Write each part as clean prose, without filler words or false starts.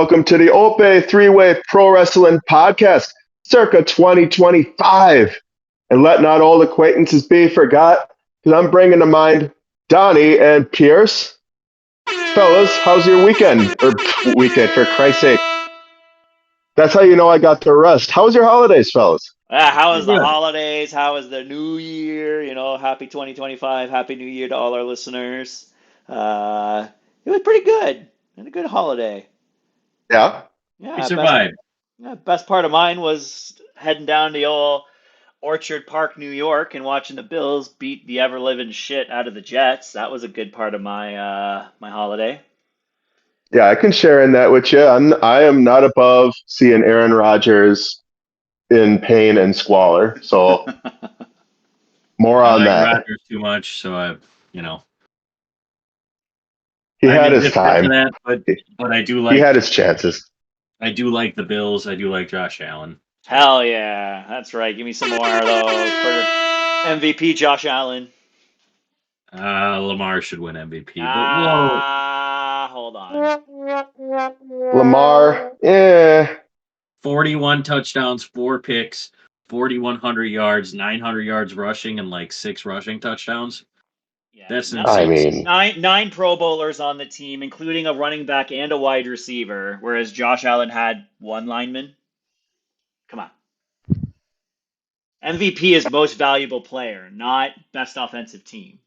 welcome to the Ope-Eh Three-Way Pro Wrestling Podcast, circa 2025. And let not old acquaintances be forgot, because I'm bringing to mind Donnie and Pierce. Fellas, how's your weekend? Or weekend, for Christ's sake. That's how you know I got the rest. How was your holidays, fellas? How was the holidays? How was the new year? Happy 2025. Happy New Year to all our listeners. It was pretty good. And a good holiday. Yeah? Yeah, We survived. best part of mine was heading down to old Orchard Park, New York, and watching the Bills beat the ever-living shit out of the Jets. That was a good part of my my holiday. Yeah, I can share in that with you. I am not above seeing Aaron Rodgers in pain and squalor. So more I on like that. Rodgers too much, so He I'm had his indifferent to time. that, but I do He like had his chances. I do like the Bills. I do like Josh Allen. Hell yeah, that's right. Give me some more of those for MVP Josh Allen. Lamar should win MVP, but whoa, Hold on. Lamar, yeah. 41 touchdowns, 4 picks, 4,100 yards, 900 yards rushing, and like 6 rushing touchdowns. Yeah, That's I insane. mean, nine Pro Bowlers on the team, including a running back and a wide receiver, whereas Josh Allen had one lineman. Come on. MVP is most valuable player, not best offensive team.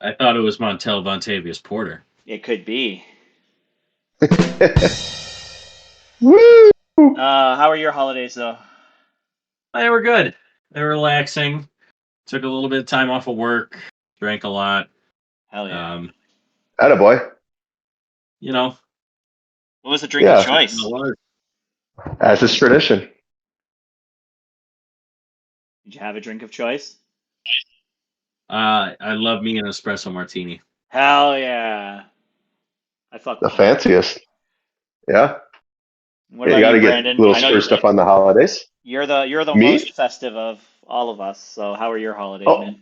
I thought it was Montel Vontavious Porter. It could be. woo! How are your holidays, though? They were good. They were relaxing. Took a little bit of time off of work. Drank a lot. Hell yeah. Attaboy. What was the drink of choice? As is tradition. Did you have a drink of choice? I love me an espresso martini. Hell yeah. I fuck The with that. fanciest. Yeah. What You about got to you, get Brandon? a little I know stir stuff on the holidays. you're the Me? most festive of all of us. So how are your holidays, man?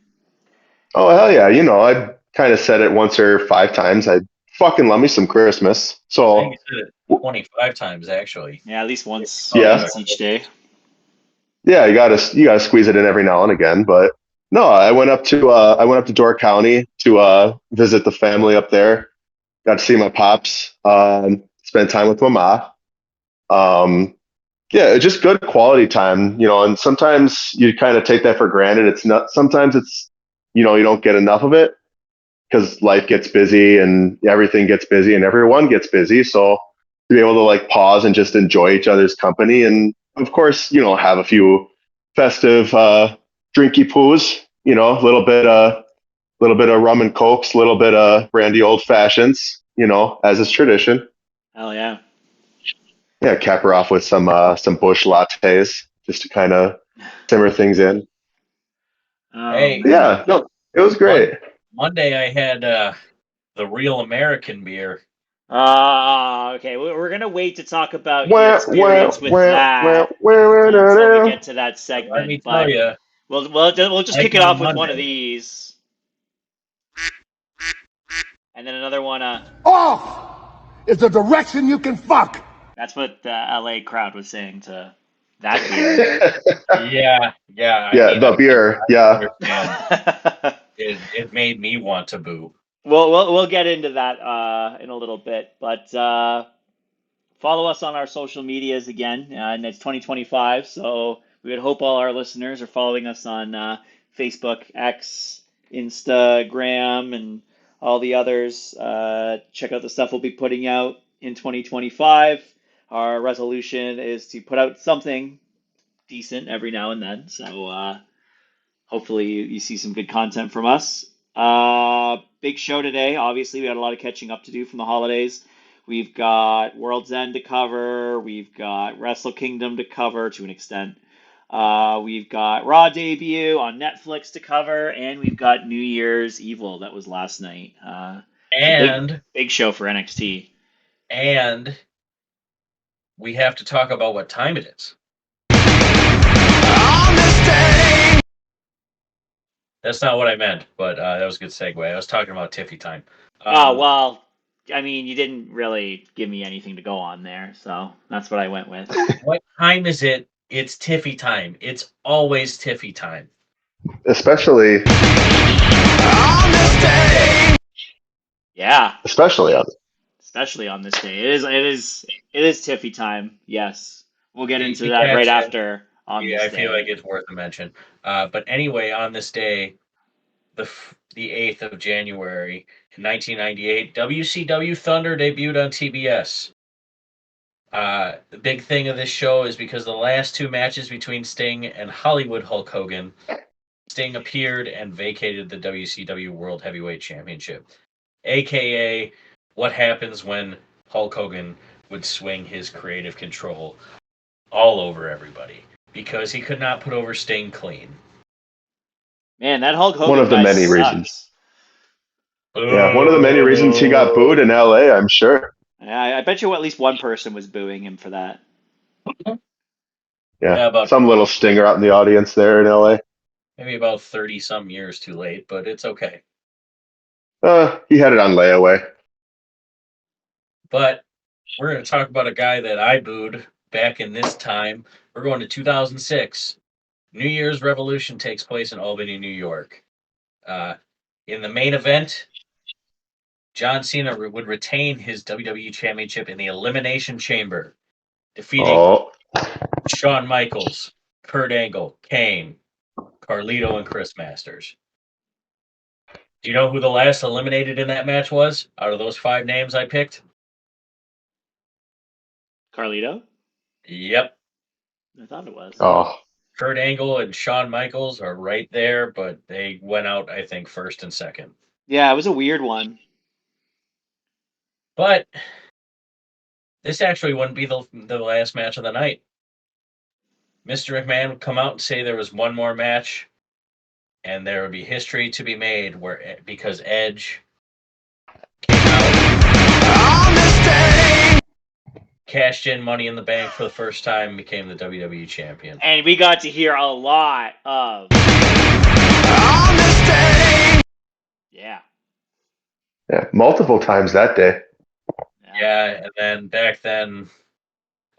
Oh, hell yeah. I kind of said it once or 5 times. I fucking love me some Christmas. I So, think you said it 25 times, actually. Yeah, at least once, Yeah. once each day. yeah, you gotta squeeze it in every now and again. But no, I went up to Door County to visit the family up there. Got to see my pops. Spend time with my ma. Yeah, just good quality time. And sometimes you kind of take that for granted. It's not. Sometimes it's you don't get enough of it because life gets busy and everything gets busy and everyone gets busy. So to be able to like pause and just enjoy each other's company and of course, have a few festive drinky poos, a little bit of rum and cokes, a little bit of brandy old fashions, as is tradition. Hell yeah. Yeah, cap her off with some bush lattes just to kind of simmer things in. Hey. Yeah, no, it was great. Monday I had the real American beer. Okay. We're gonna wait to talk about your experience with that until we get to that segment. Let me tell you. We'll just kick it off with one of these, and then another one. Off is the direction you can fuck. That's what the LA crowd was saying to that beer. Yeah. The beer. Yeah. It made me want to boo. We'll get into that in a little bit, but follow us on our social medias again, and it's 2025, so we would hope all our listeners are following us on Facebook, X, Instagram, and all the others. Check out the stuff we'll be putting out in 2025. Our resolution is to put out something decent every now and then, so hopefully you see some good content from us. Big show today. Obviously, we had a lot of catching up to do from the holidays. We've got World's End to cover. We've got Wrestle Kingdom to cover to an extent. We've got Raw debut on Netflix to cover, and we've got New Year's Evil that was last night. And big show for NXT. And we have to talk about what time it is. That's not what I meant, but that was a good segue. I was talking about Tiffy time. Well, I mean, you didn't really give me anything to go on there, so that's what I went with. What time is it? It's Tiffy time. It's always Tiffy time. Especially Yeah, especially on especially on this day. It is Tiffy time. Yes, we'll get into You that right gotcha. after on Yeah, this I feel day. like it's worth a mention. But anyway, on this day, the 8th of January in 1998, WCW Thunder debuted on TBS. The big thing of this show is because the last two matches between Sting and Hollywood Hulk Hogan, Sting appeared and vacated the WCW World Heavyweight Championship, aka what happens when Hulk Hogan would swing his creative control all over everybody because he could not put over Sting clean. Man, that Hulk one Hogan of the guy many reasons. sucks. Yeah, one of the many reasons he got booed in LA, I'm sure. I bet you at least one person was booing him for that. Yeah, about some little stinger out in the audience there in LA. maybe about 30 some years too late, but it's okay. He had it on layaway. But we're going to talk about a guy that I booed back in this time. We're going to 2006. New Year's Revolution takes place in Albany, New York. In the main event, John Cena would retain his WWE Championship in the Elimination Chamber, defeating Shawn Michaels, Kurt Angle, Kane, Carlito, and Chris Masters. Do you know who the last eliminated in that match was out of those 5 names I picked? Carlito? Yep. I thought it was. Oh, Kurt Angle and Shawn Michaels are right there, but they went out, I think, first and second. Yeah, it was a weird one. But this actually wouldn't be the last match of the night. Mr. McMahon would come out and say there was one more match, and there would be history to be made because Edge came out, cashed in Money in the Bank for the first time, and became the WWE champion. And we got to hear a lot of yeah. yeah, multiple times that day. Yeah, and then back then,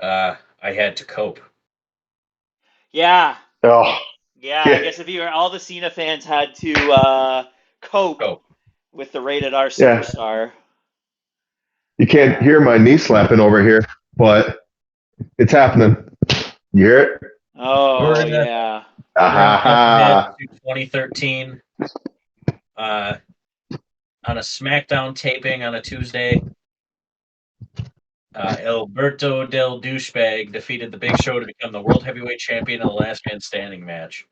I had to cope. Yeah. Oh, Yeah, I guess if you were all the Cena fans had to cope with the rated R superstar. You can't hear my knee slapping over here, but it's happening. You hear it? Oh, yeah. Ah, 2013 on a SmackDown taping on a Tuesday. Alberto Del Douchebag defeated the Big Show to become the World Heavyweight Champion in a last man standing match.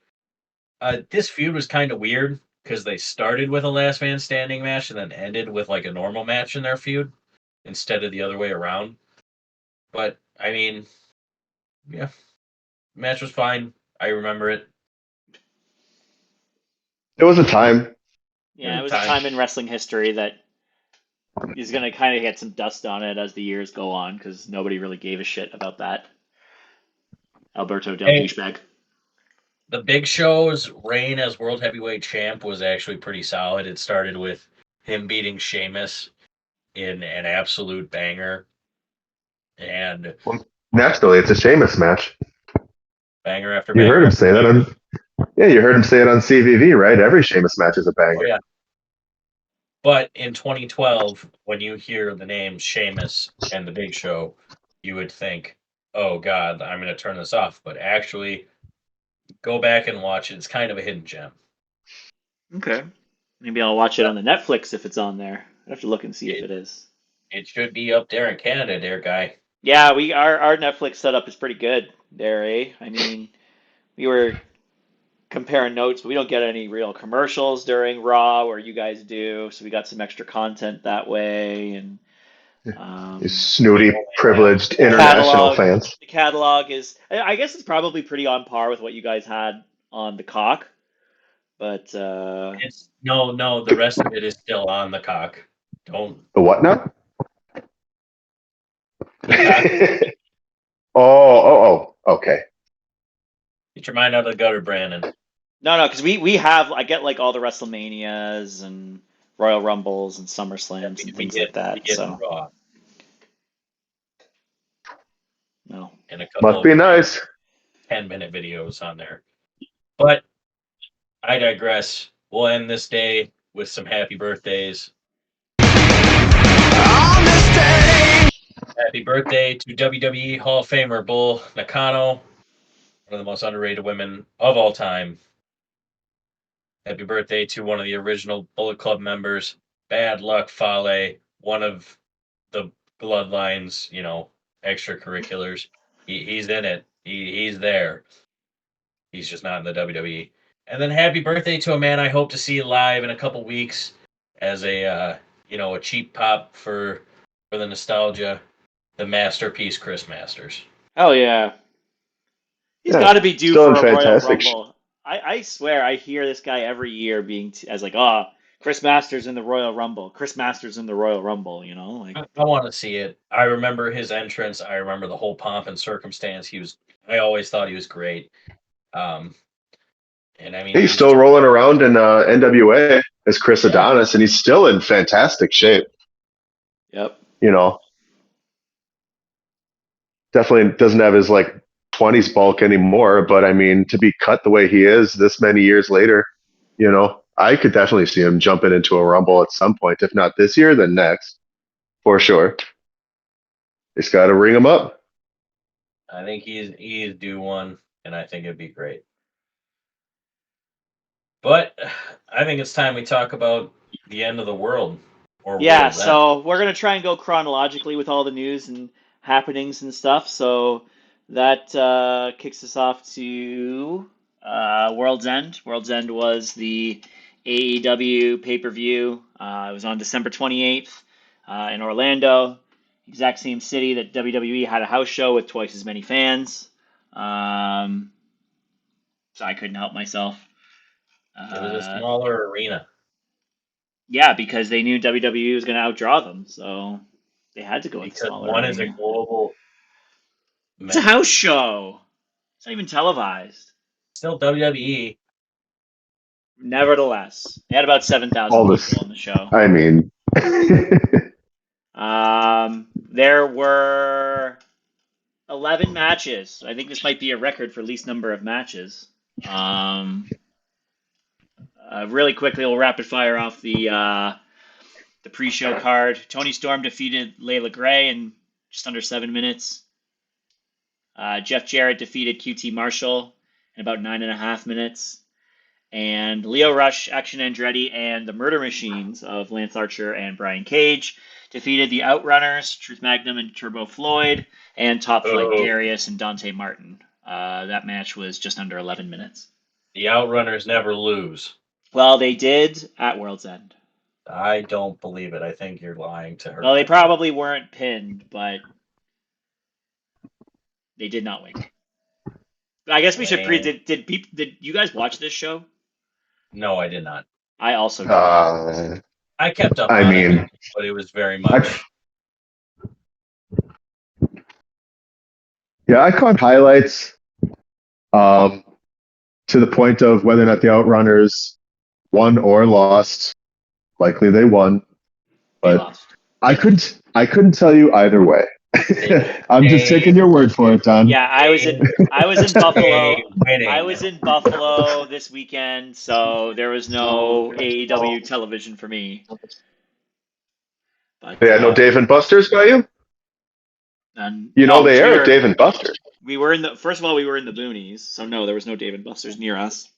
This feud was kind of weird because they started with a last man standing match and then ended with like a normal match in their feud instead of the other way around. But I mean, yeah, the match was fine. I remember it. it was a time. Yeah, it was a time in wrestling history that is going to kind of get some dust on it as the years go on because nobody really gave a shit about that. Alberto Del Douchebag. The Big Show's reign as World Heavyweight Champ was actually pretty solid. It started with him beating Sheamus in an absolute banger. And Naturally, it's a Sheamus match. Banger after You banger. heard him say that. You heard him say it on CVV, right? Every Sheamus match is a banger. Oh, yeah. But in 2012, when you hear the names Sheamus and The Big Show, you would think, oh, God, I'm going to turn this off. But actually, go back and watch it. It's kind of a hidden gem. Okay. Maybe I'll watch it on the Netflix if it's on there. I have to look and see if it is. It should be up there in Canada, there, guy. Yeah, our Netflix setup is pretty good there, eh? I mean, we were comparing notes, but we don't get any real commercials during Raw where you guys do, so we got some extra content that way. And You snooty, privileged international fans. The catalog is, I guess, it's probably pretty on par with what you guys had on the Cock, but it's no, the rest of it is still on the Cock. Don't the what now? oh, okay. Get your mind out of the gutter, Brandon. No, because we have, I get like all the WrestleManias and Royal Rumbles and SummerSlams and We things get like that. So Raw no. and a couple Must of be nice. 10-minute videos on there. But I digress. We'll end this day with some happy birthdays. Happy birthday to WWE Hall of Famer Bull Nakano, one of the most underrated women of all time. Happy birthday to one of the original Bullet Club members, Bad Luck Fale, one of the Bloodlines, extracurriculars. He's in it. He's there. He's just not in the WWE. And then happy birthday to a man I hope to see live in a couple weeks as a cheap pop for the nostalgia, the masterpiece Chris Masters. Oh yeah. He's Yeah, got to be due still in for a Royal fantastic. Rumble. I swear I hear this guy every year being as like, oh, Chris Masters in the Royal Rumble. Chris Masters in the Royal Rumble. Like I want to see it. I remember his entrance. I remember the whole pomp and circumstance. I always thought he was great. And I mean, He's still rolling around in NWA as Chris Adonis, and he's still in fantastic shape. Yep. Definitely doesn't have his 20s bulk anymore, but I mean, to be cut the way he is this many years later, I could definitely see him jumping into a Rumble at some point. If not this year, then next, for sure. Just got to ring him up. I think he's due one, and I think it'd be great. But I think it's time we talk about the end of the world. Yeah, so we're going to try and go chronologically with all the news and happenings and stuff. So that kicks us off to World's End. World's End was the AEW pay-per-view. It was on December 28th in Orlando, exact same city that WWE had a house show with twice as many fans. So I couldn't help myself. It was a smaller arena. Yeah, because they knew WWE was going to outdraw them, so they had to go with smaller one arena. is a global. It's a house show. It's not even televised. Still WWE. Nevertheless, they had about 7,000 people on the show. I mean, there were 11 matches. I think this might be a record for least number of matches. Really quickly, we'll rapid fire off the pre-show card. Toni Storm defeated Layla Gray in just under 7 minutes. Jeff Jarrett defeated QT Marshall in about 9.5 minutes. And Lio Rush, Action Andretti, and the Murder Machines of Lance Archer and Brian Cage defeated the Outrunners, Truth Magnum and Turbo Floyd, and Top Flight Darius and Dante Martin. That match was just under 11 minutes. The Outrunners never lose. Well, they did at World's End. I don't believe it. I think you're lying to her. Well, they probably weren't pinned, but they did not win. I guess we should did you guys watch this show? No, I did not. I also did. I kept up. It, but it was very much. Yeah, I caught highlights to the point of whether or not the Outrunners won or lost. Likely they won, but I couldn't tell you either way. I'm just taking your word for it, Don. Yeah, I was in Buffalo. I was in Buffalo this weekend, so there was no AEW television for me. But, they had no Dave and Buster's by you? They air at Dave and Buster's. We were in first of all, we were in the boonies, so no, there was no Dave and Buster's near us.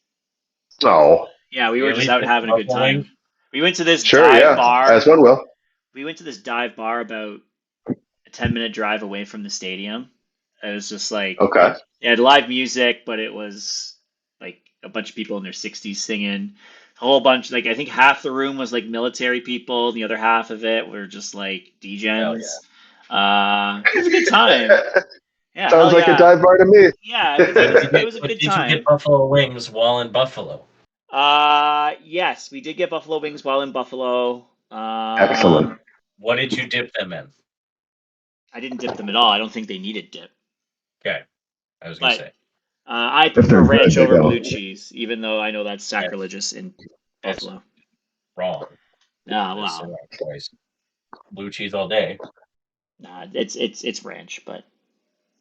No. Yeah, we were just out having a good time. We went to this bar. As one will. We went to this dive bar about a 10-minute drive away from the stadium. It was just like it had live music, but it was like a bunch of people in their 60s singing. A whole bunch, I think half the room was like military people, the other half of it were just like DJs. It was a good time. Yeah, sounds like a dive bar to me. Yeah, it was a good time. Did you get buffalo wings while in Buffalo? Yes, we did get buffalo wings while in Buffalo. Excellent. What did you dip them in? I didn't dip them at all. I don't think they needed dip. Okay, I was gonna say. I prefer ranch over blue cheese, even though I know that's sacrilegious in Buffalo. Wrong. Oh Just said wow. that twice. Blue cheese all day. Nah, it's ranch, but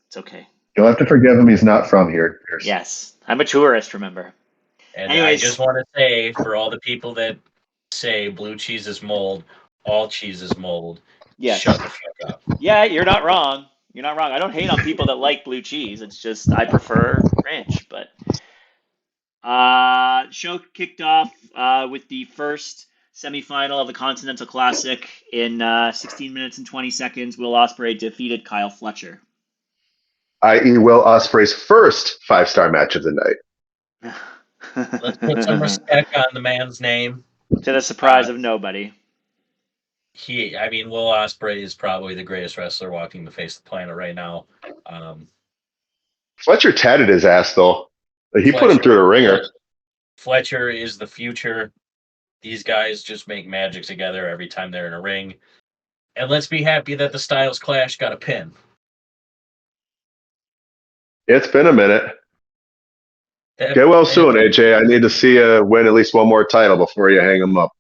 it's okay. You'll have to forgive him. He's not from here, Pierce. Yes, I'm a tourist. Remember. And I Anyways, just want to say, for all the people that say blue cheese is mold, all cheese is mold. yes. Shut the fuck up. Yeah, you're not wrong. You're not wrong. I don't hate on people that like blue cheese. It's just I prefer ranch. But show kicked off with the first semifinal of the Continental Classic in 16 minutes and 20 seconds. Will Ospreay defeated Kyle Fletcher. I.e., Will Ospreay's first 5-star match of the night. Let's put some respect on the man's name. To the surprise of nobody. Will Ospreay is probably the greatest wrestler walking the face of the planet right now. Fletcher tatted his ass, though. He put him through the ringer. Fletcher is the future. These guys just make magic together every time they're in a ring. And let's be happy that the Styles Clash got a pin. It's been a minute. Get well soon, AJ. I need to see you win at least one more title before you hang him up.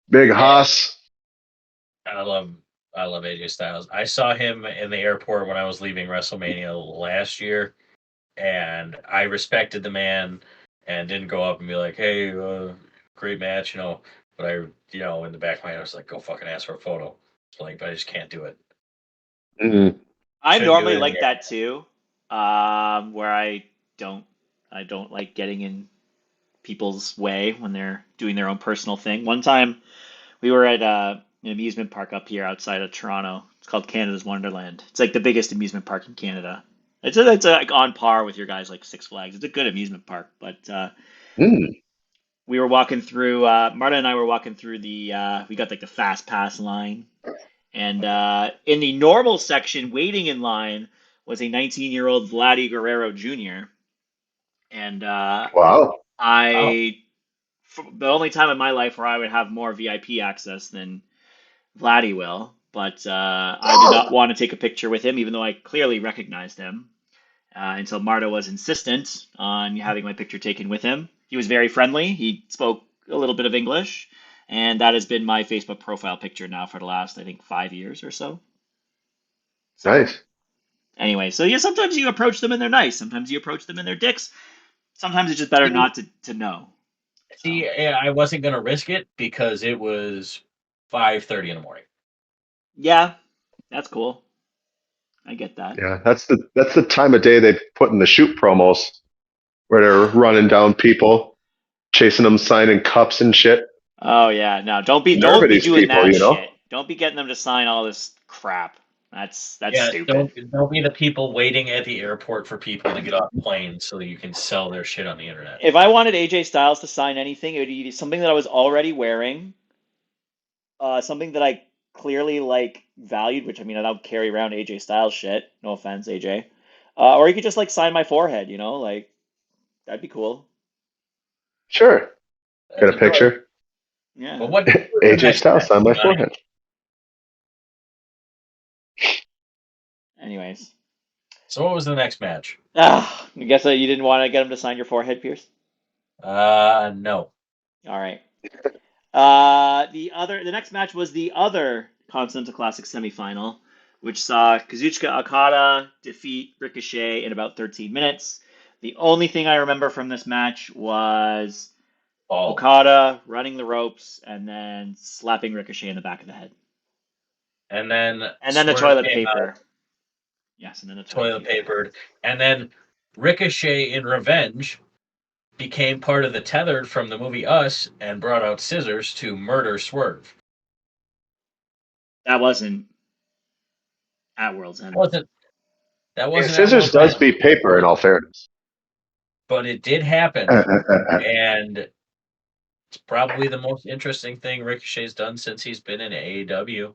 Big Haas. I love AJ Styles. I saw him in the airport when I was leaving WrestleMania last year, and I respected the man and didn't go up and be like, "Hey, great match," But in the back of my head, I was like, "Go fucking ask for a photo." But I just can't do it. Mm-hmm. I'm normally like that too, where I don't like getting in people's way when they're doing their own personal thing. One time, we were at an amusement park up here outside of Toronto. It's called Canada's Wonderland. It's like the biggest amusement park in Canada. It's like on par with your guys like Six Flags. It's a good amusement park, but we were walking through. Marta and I were walking through the. We got like the fast pass line, and in the normal section, waiting in line was a 19-year-old Vladdy Guerrero Jr. And Wow. the only time in my life where I would have more VIP access than Vladdy will, but I did not want to take a picture with him, even though I clearly recognized him. Until Marta was insistent on having my picture taken with him. He was very friendly. He spoke a little bit of English, and that has been my Facebook profile picture now for the last, I think, 5 years or so. Nice. Anyway, so yeah, sometimes you approach them and they're nice. Sometimes you approach them and they're dicks. Sometimes it's just better not to know. See, I wasn't gonna risk it because it was 5:30 in the morning. Yeah, that's cool. I get that. Yeah, that's the time of day they put in the shoot promos where they're running down people, chasing them, signing cups and shit. Oh yeah, no, don't be doing people, that shit. Don't be getting them to sign all this crap. That's stupid. Don't be the people waiting at the airport for people to get off planes so that you can sell their shit on the internet. If I wanted AJ Styles to sign anything, it would be something that I was already wearing, something that I clearly valued, which I mean I don't carry around AJ Styles shit. No offense, AJ. Or you could just sign my forehead, that'd be cool. Sure. Get a picture. Yeah. But what AJ Styles on my forehead. Anyways. So what was the next match? I guess you didn't want to get him to sign your forehead, Pierce? No. All right. The next match was the other Continental Classic semifinal, which saw Kazuchika Okada defeat Ricochet in about 13 minutes. The only thing I remember from this match was Okada running the ropes and then slapping Ricochet in the back of the head. And then the toilet paper. Yes, and then the toilet papered. And then Ricochet, in revenge, became part of the Tethered from the movie Us and brought out scissors to murder Swerve. That wasn't at World's End. That wasn't. Scissors does beat paper, in all fairness. But it did happen, and it's probably the most interesting thing Ricochet's done since he's been in AEW.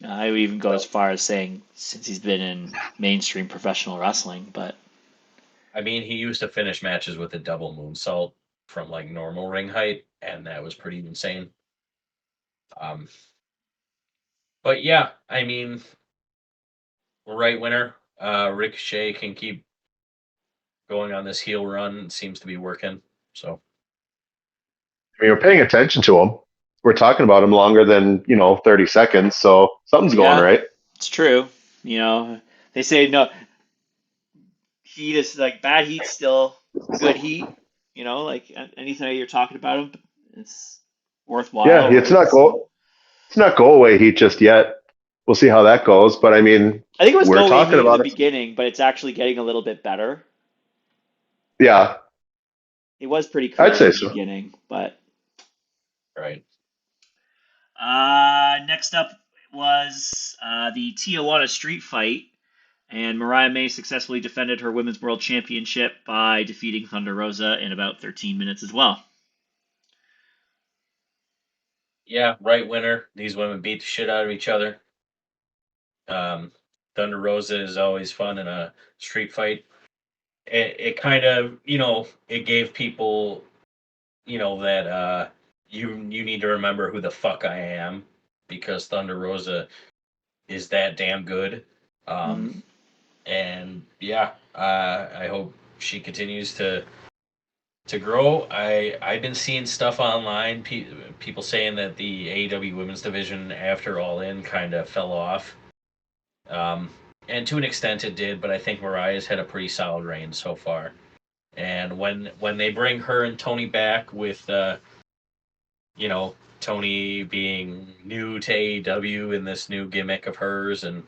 I would even go as far as saying since he's been in mainstream professional wrestling, but I mean, he used to finish matches with a double moonsault from normal ring height, and that was pretty insane. But yeah, I mean, right winner. Ricochet can keep going on this heel run. It seems to be working. So, I mean, we're paying attention to him. we're talking about him longer than 30 seconds, so something's going Yeah, right. it's true. You know, they say no heat is like bad heat's still good heat. You know, like anything you're talking about him, it's Yeah, worthwhile, it's right? not So go away heat just yet. We'll see how that goes, but I mean, I think it was we're go away talking heat in the about it. beginning, but it's actually getting a little bit better. Yeah, It was pretty I'd crazy say in the so. beginning, but Right. next up was the Tijuana Street Fight, and Mariah May successfully defended her Women's World Championship by defeating Thunder Rosa in about 13 minutes as well. Yeah, right winner. These women beat the shit out of each other. Thunder Rosa is always fun in a street fight. It kind of, it gave people, that you need to remember who the fuck I am because Thunder Rosa is that damn good. Um, Mm-hmm. and yeah, I hope she continues to grow. I've been seeing stuff online, people saying that the AEW Women's Division after All In kind of fell off. Um, and to an extent it did, but I think Mariah's had a pretty solid reign so far. And when they bring her and Tony back with Tony being new to AEW in this new gimmick of hers, and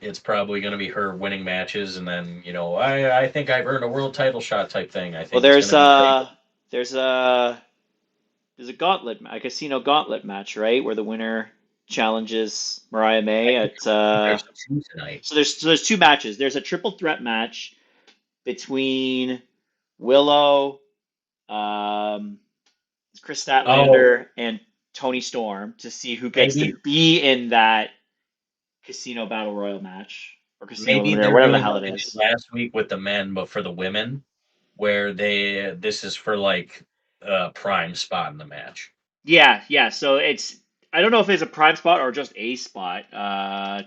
it's probably going to be her winning matches, and then I think I've earned a world title shot type thing. I Well, think it's going to be great. there's a a casino gauntlet match, right, where the winner challenges Mariah May at. There's two tonight. So there's two matches. There's a triple threat match between Willow, um, Chris Oh, Statlander, and Tony Storm to see who gets to maybe be in that Casino Battle Royal match or Casino maybe Eliminator, they're whatever the doing hell what it they did is. last week with the men, but for the women, where this is for like a prime spot in the match. Yeah, yeah. So I don't know if it's a prime spot or just a spot.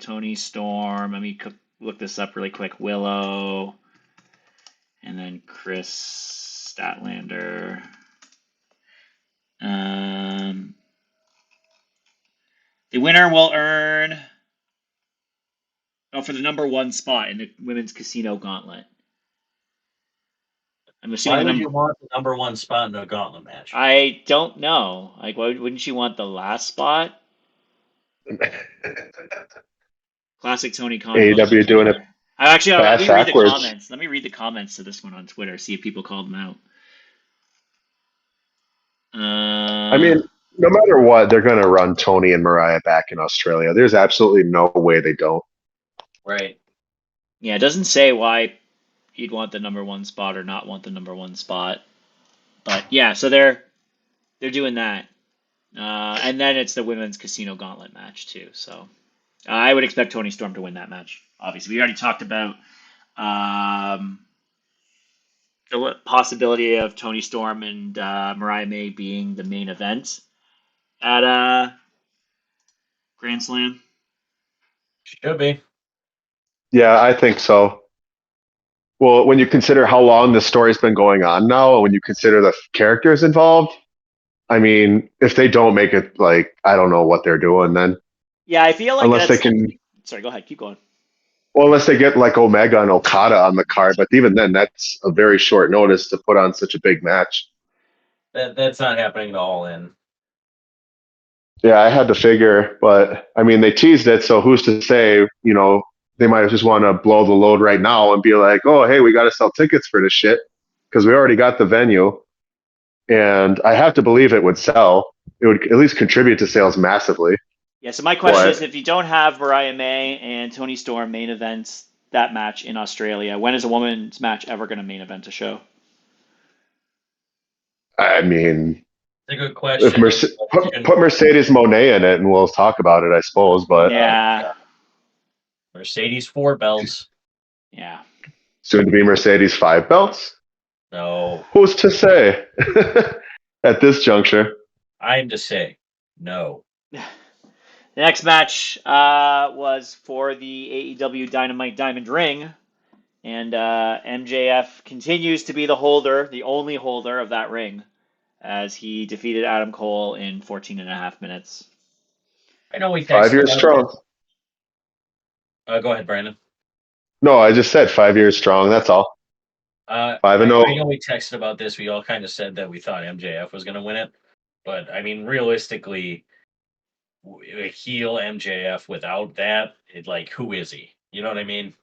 Tony Storm. Let me look this up really quick. Willow, and then Chris Statlander. Um, the winner will earn for the number one spot in the women's casino gauntlet. I'm assuming Why the would number. you want the number one spot in a gauntlet match? I don't know. Like, wouldn't you want the last spot? Classic Tony Khan logic AEW doing it here. Actually, let fast me read the backwards. comments. Let me read the comments to this one on Twitter. See if people called them out. I mean, no matter what, they're going to run Tony and Mariah back in Australia. There's absolutely no way they don't. Right. Yeah, it doesn't say why you'd want the number one spot or not want the number one spot. But yeah, so they're doing that. And then it's the women's casino gauntlet match too. So I would expect Tony Storm to win that match. Obviously, we already talked about um, the possibility of Tony Storm and Mariah May being the main event at Grand Slam. Should be. Yeah, I think so. Well, when you consider how long the story's been going on now, when you consider the characters involved, I mean, if they don't make it, like, I don't know what they're doing then. Yeah, I feel like Unless they that's. can, Sorry, go ahead. Keep going. well, unless they get like Omega and Okada on the card, but even then, that's a very short notice to put on such a big match. That's not happening at all. In Yeah, I had to figure, but I mean, they teased it, so who's to say, they might just want to blow the load right now and be like, oh, hey, we got to sell tickets for this shit because we already got the venue. And I have to believe it would sell. It would at least contribute to sales massively. Yeah, so my question is, But if you don't have Mariah May and Tony Storm main events that match in Australia, when is a women's match ever going to main event a show? I mean, it's a good if question. put Mercedes Monet in it, and we'll talk about it, I suppose. But Yeah, Mercedes 4 belts. yeah. soon to be Mercedes 5 belts. No, Who's to say at this juncture? I'm to say no. The next match was for the AEW Dynamite Diamond Ring, and MJF continues to be the only holder of that ring. as he defeated Adam Cole in 14 and a half minutes. I know we 5 texted years about strong. that. Go ahead, Brandon. No, I just said 5 years strong. That's all. 5-0. I know we texted about this. We all kind of said that we thought MJF was going to win it. But, I mean, realistically, a heel MJF without that, who is he? You know what I mean?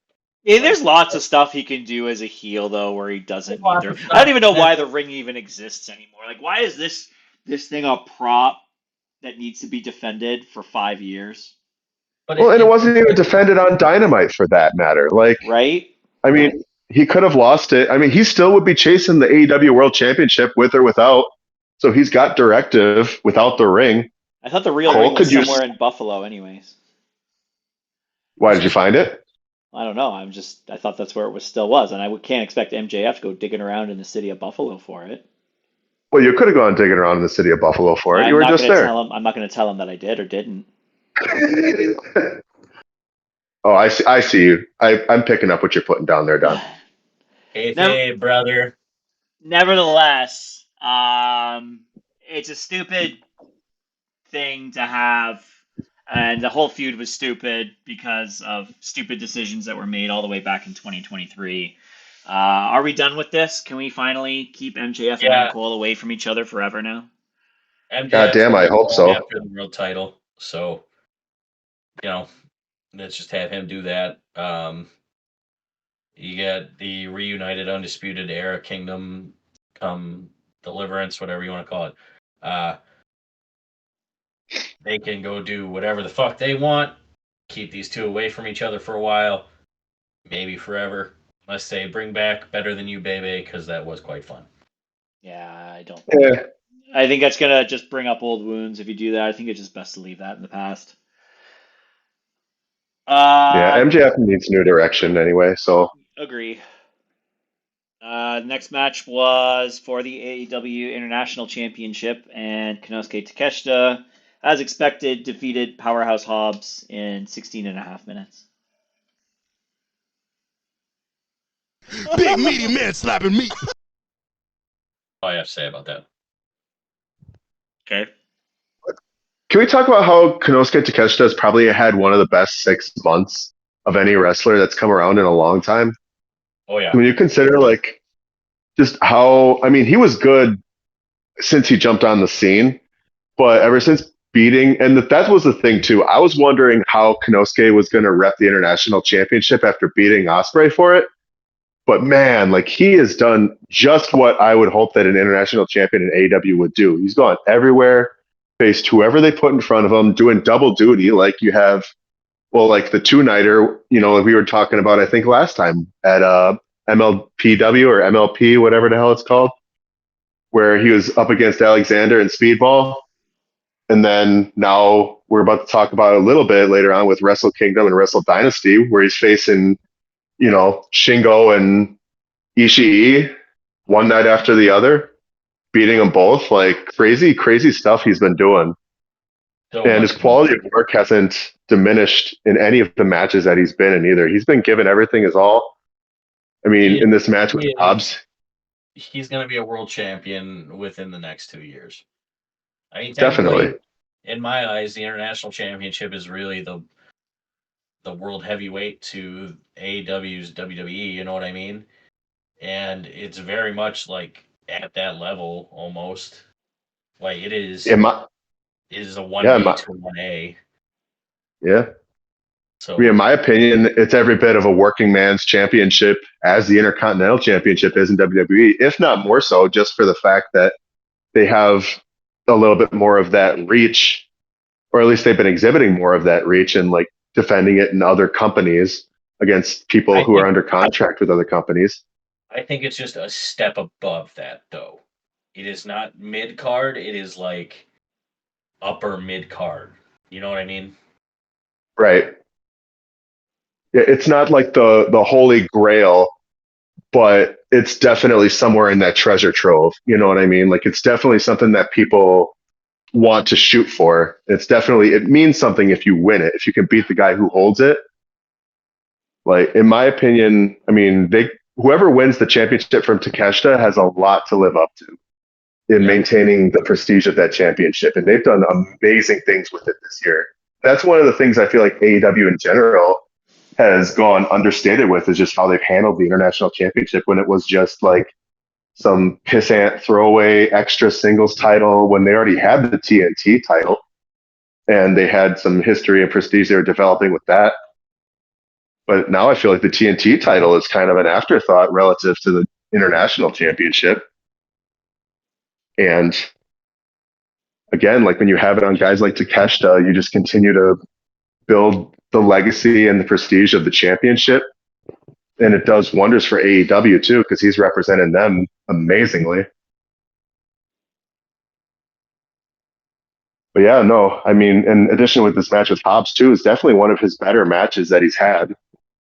Yeah, there's lots of stuff he can do as a heel though, where he doesn't need Lots their. of I don't stuff. even know why the ring even exists anymore. Like, why is this thing a prop that needs to be defended for 5 years? But Well, and it wasn't even defended on Dynamite for that matter. Like, Right? I mean, he could have lost it. I mean, he still would be chasing the AEW World Championship with or without. So he's got directive without the ring. I thought the real Cole ring was could use- somewhere in Buffalo, anyways. Why did you find it? I don't know. I thought that's where it still was, and I can't expect MJF to go digging around in the city of Buffalo for it. Well, you could have gone digging around in the city of Buffalo for it. You were just there. I'm not going to tell him that I did or didn't. Oh, I see you. I'm picking up what you're putting down there, Don. Hey, brother. Nevertheless, it's a stupid thing to have, and the whole feud was stupid because of stupid decisions that were made all the way back in 2023. Are we done with this? Can we finally keep MJF and Adam Cole away from each other forever now? God damn, I hope so. After the world title, so let's just have him do that. You get the reunited Undisputed Era Kingdom come Deliverance, whatever you want to call it. They can go do whatever the fuck they want. Keep these two away from each other for a while, maybe forever. Unless they bring back Better Than You, Baby, because that was quite fun. Yeah, I don't. Yeah. I think that's gonna just bring up old wounds if you do that. I think it's just best to leave that in the past. Yeah, MJF needs new direction anyway, so. Agree. Next match was for the AEW International Championship, and Konosuke Takeshita, as expected, defeated Powerhouse Hobbs in 16 and a half minutes. Big meaty man slapping meat. All I have to say about that. Okay. Can we talk about how Konosuke Takeshita has probably had one of the best 6 months of any wrestler that's come around in a long time? Oh, yeah. When you consider, just how, I mean, he was good since he jumped on the scene, but ever since beating, and that was the thing, too. I was wondering how Konosuke was going to rep the International Championship after beating Ospreay for it. But man, he has done just what I would hope that an international champion in AEW would do. He's gone everywhere, faced whoever they put in front of him, doing double duty. Like you have, the 2-nighter, we were talking about, I think last time at MLPW or MLP, whatever the hell it's called, where he was up against Alexander and Speedball. And then now we're about to talk about a little bit later on with Wrestle Kingdom and Wrestle Dynasty, where he's facing Shingo and Ishii one night after the other, beating them both. Crazy, crazy stuff he's been doing. And his quality of work hasn't diminished in any of the matches that he's been in either. He's been giving everything his all. I mean, in this match with Hobbs, he's going to be a world champion within the next 2 years. I mean, definitely. In my eyes, the International Championship is really the world heavyweight to AEW's WWE, you know what I mean? And it's very much at that level almost. It is a 1B to 1A. Yeah. So in my opinion, it's every bit of a working man's championship as the Intercontinental Championship is in WWE, if not more so, just for the fact that they have a little bit more of that reach, or at least they've been exhibiting more of that reach and defending it in other companies against people who are under contract with other companies. I think it's just a step above that, though. It is not mid-card. It is upper mid-card. You know what I mean? Right. Yeah, it's not the holy grail, but it's definitely somewhere in that treasure trove. You know what I mean? It's definitely something that people want to shoot for. It means something if you win it, if you can beat the guy who holds it. In my opinion, I mean, whoever wins the championship from Takeshita has a lot to live up to. in maintaining the prestige of that championship. And they've done amazing things with it this year. That's one of the things I feel like AEW in general has gone understated with, is just how they've handled the international championship, when it was just like some pissant throwaway extra singles title when they already had the TNT title and they had some history and prestige they were developing with that. But now I feel like the TNT title is kind of an afterthought relative to the international championship. And again, like when you have it on guys like Takeshita, you just continue to build the legacy and the prestige of the championship. And it does wonders for AEW too, because he's represented them amazingly. But yeah, no, I mean, in addition with this match with Hobbs too, is definitely one of his better matches that he's had.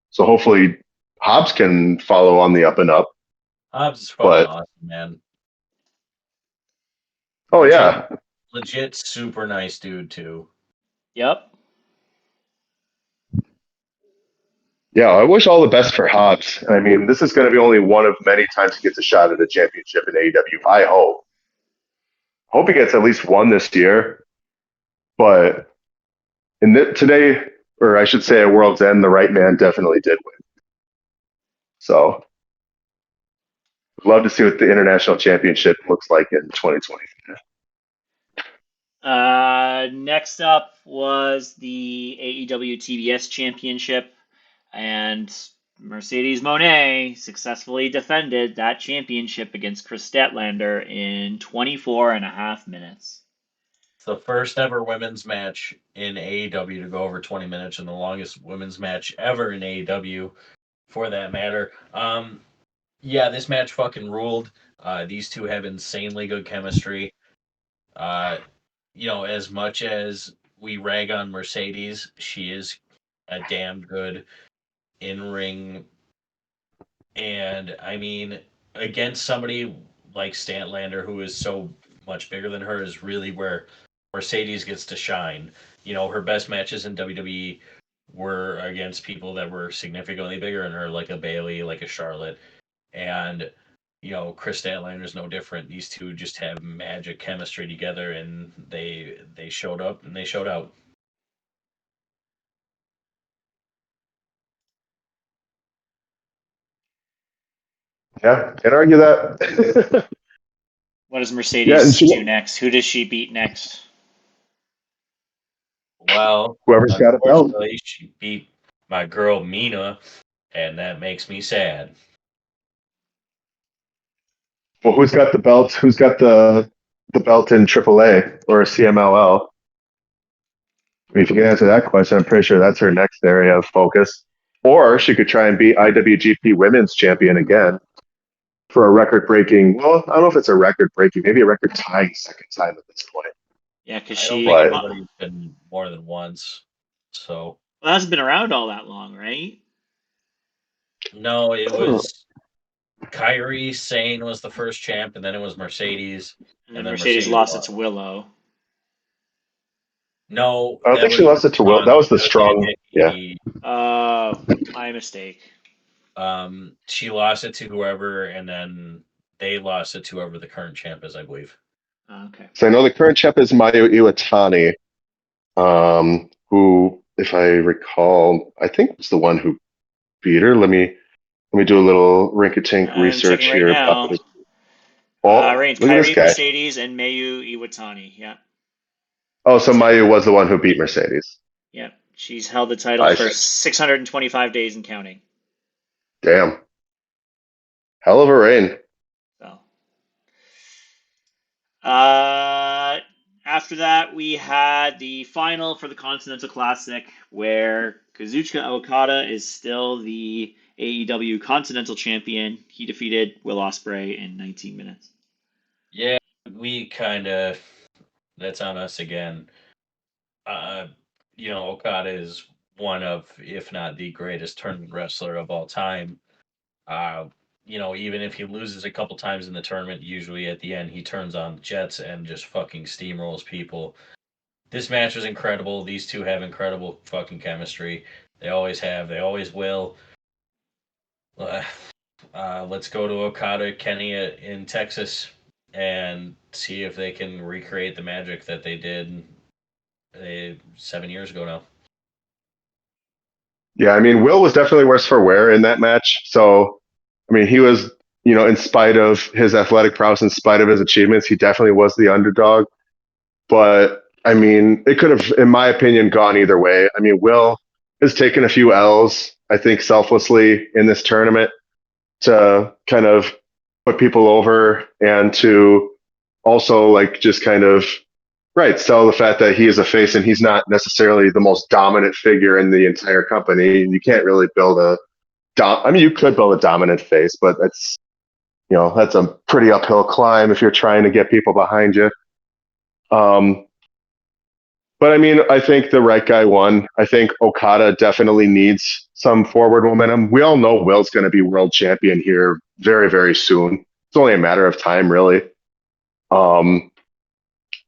So hopefully Hobbs can follow on the up and up. Hobbs is fucking awesome, man. Oh yeah, legit super nice dude too. Yep. Yeah, I wish all the best for Hobbs. I mean, this is going to be only one of many times he gets a shot at a championship in AEW. I hope he gets at least one this year. But today, or I should say at World's End, the right man definitely did win. So I'd love to see what the international championship looks like in 2020. Next up was the AEW TBS Championship, and Mercedes Moné successfully defended that championship against Chris Statlander in 24 and a half minutes. It's the first ever women's match in AEW to go over 20 minutes, and the longest women's match ever in AEW, for that matter. Yeah, this match fucking ruled. These two have insanely good chemistry. As much as we rag on Mercedes, she is a damn good in-ring. And I mean, against somebody like Statlander, who is so much bigger than her, is really where Mercedes gets to shine. Her best matches in WWE were against people that were significantly bigger than her, like a Bayley, like a Charlotte. And Chris Statlander is no different. These two just have magic chemistry together, and they showed up and they showed out. Yeah, can't argue that. What does Mercedes do next? Who does she beat next? Well, whoever's got a belt. She beat my girl Mina, and that makes me sad. Well, who's got the belt? Who's got the belt in AAA or CMLL? I mean, if you can answer that question, I'm pretty sure that's her next area of focus. Or she could try and be IWGP Women's Champion again for a record-breaking. Well, I don't know if it's a record-breaking, maybe a record-tying second time at this point. Yeah, because she. I don't think anybody's been more than once. So. Well, it hasn't been around all that long, right? No, it was Kairi Sane was the first champ, and then it was Mercedes. And then Mercedes lost it to Willow. No, I don't think she lost it to Willow. That was the strong. Yeah. My mistake. She lost it to whoever, and then they lost it to whoever the current champ is, I believe. Okay. So I know the current champ is Mayu Iwatani, who, if I recall, I think was the one who beat her. Let me do a little rink-a-tink research right here. Now. Reigns, Kairi, Mercedes, and Mayu Iwatani. Yeah. Oh, so Mayu was the one who beat Mercedes. Yeah, she's held the title for 625 days and counting. Damn. Hell of a reign. So. After that, we had the final for the Continental Classic, where Kazuchika Okada is still the AEW Continental Champion. He defeated Will Ospreay in 19 minutes. Yeah, we kind of... That's on us again. Okada is one of, if not the greatest tournament wrestler of all time. Even if he loses a couple times in the tournament, usually at the end he turns on the jets and just fucking steamrolls people. This match was incredible. These two have incredible fucking chemistry. They always have. They always will. Let's go to Okada, Kenny in Texas. and see if they can recreate the magic that they did 7 years ago now. Yeah, I mean, Will was definitely worse for wear in that match. So, I mean, he was, in spite of his athletic prowess, in spite of his achievements, he definitely was the underdog. But, I mean, it could have, in my opinion, gone either way. I mean, Will has taken a few L's, I think, selflessly in this tournament to kind of put people over and to also, like, just kind of, right, sell the fact that he is a face and he's not necessarily the most dominant figure in the entire company. You can't really build I mean, you could build a dominant face, but that's a pretty uphill climb if you're trying to get people behind you. Um, but I mean, I think the right guy won. I think Okada definitely needs some forward momentum. We all know Will's going to be world champion here very, very soon. It's only a matter of time, really. Um,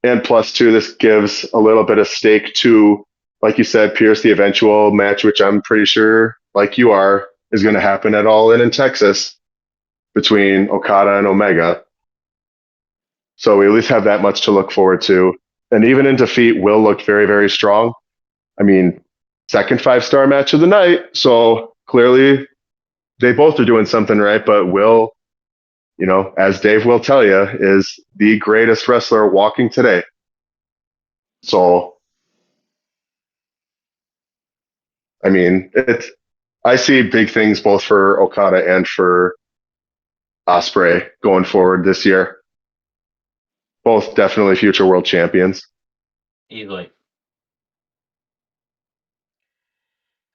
and plus, two, this gives a little bit of stake to, like you said, Pierce, the eventual match, which I'm pretty sure, like you are, is going to happen at All In Texas between Okada and Omega. So we at least have that much to look forward to. And even in defeat, Will looked very, very strong. I mean, second 5-star match of the night. So clearly they both are doing something right. But Will, as Dave will tell you, is the greatest wrestler walking today. So, I mean, I see big things both for Okada and for Ospreay going forward this year. Both definitely future world champions. Easily.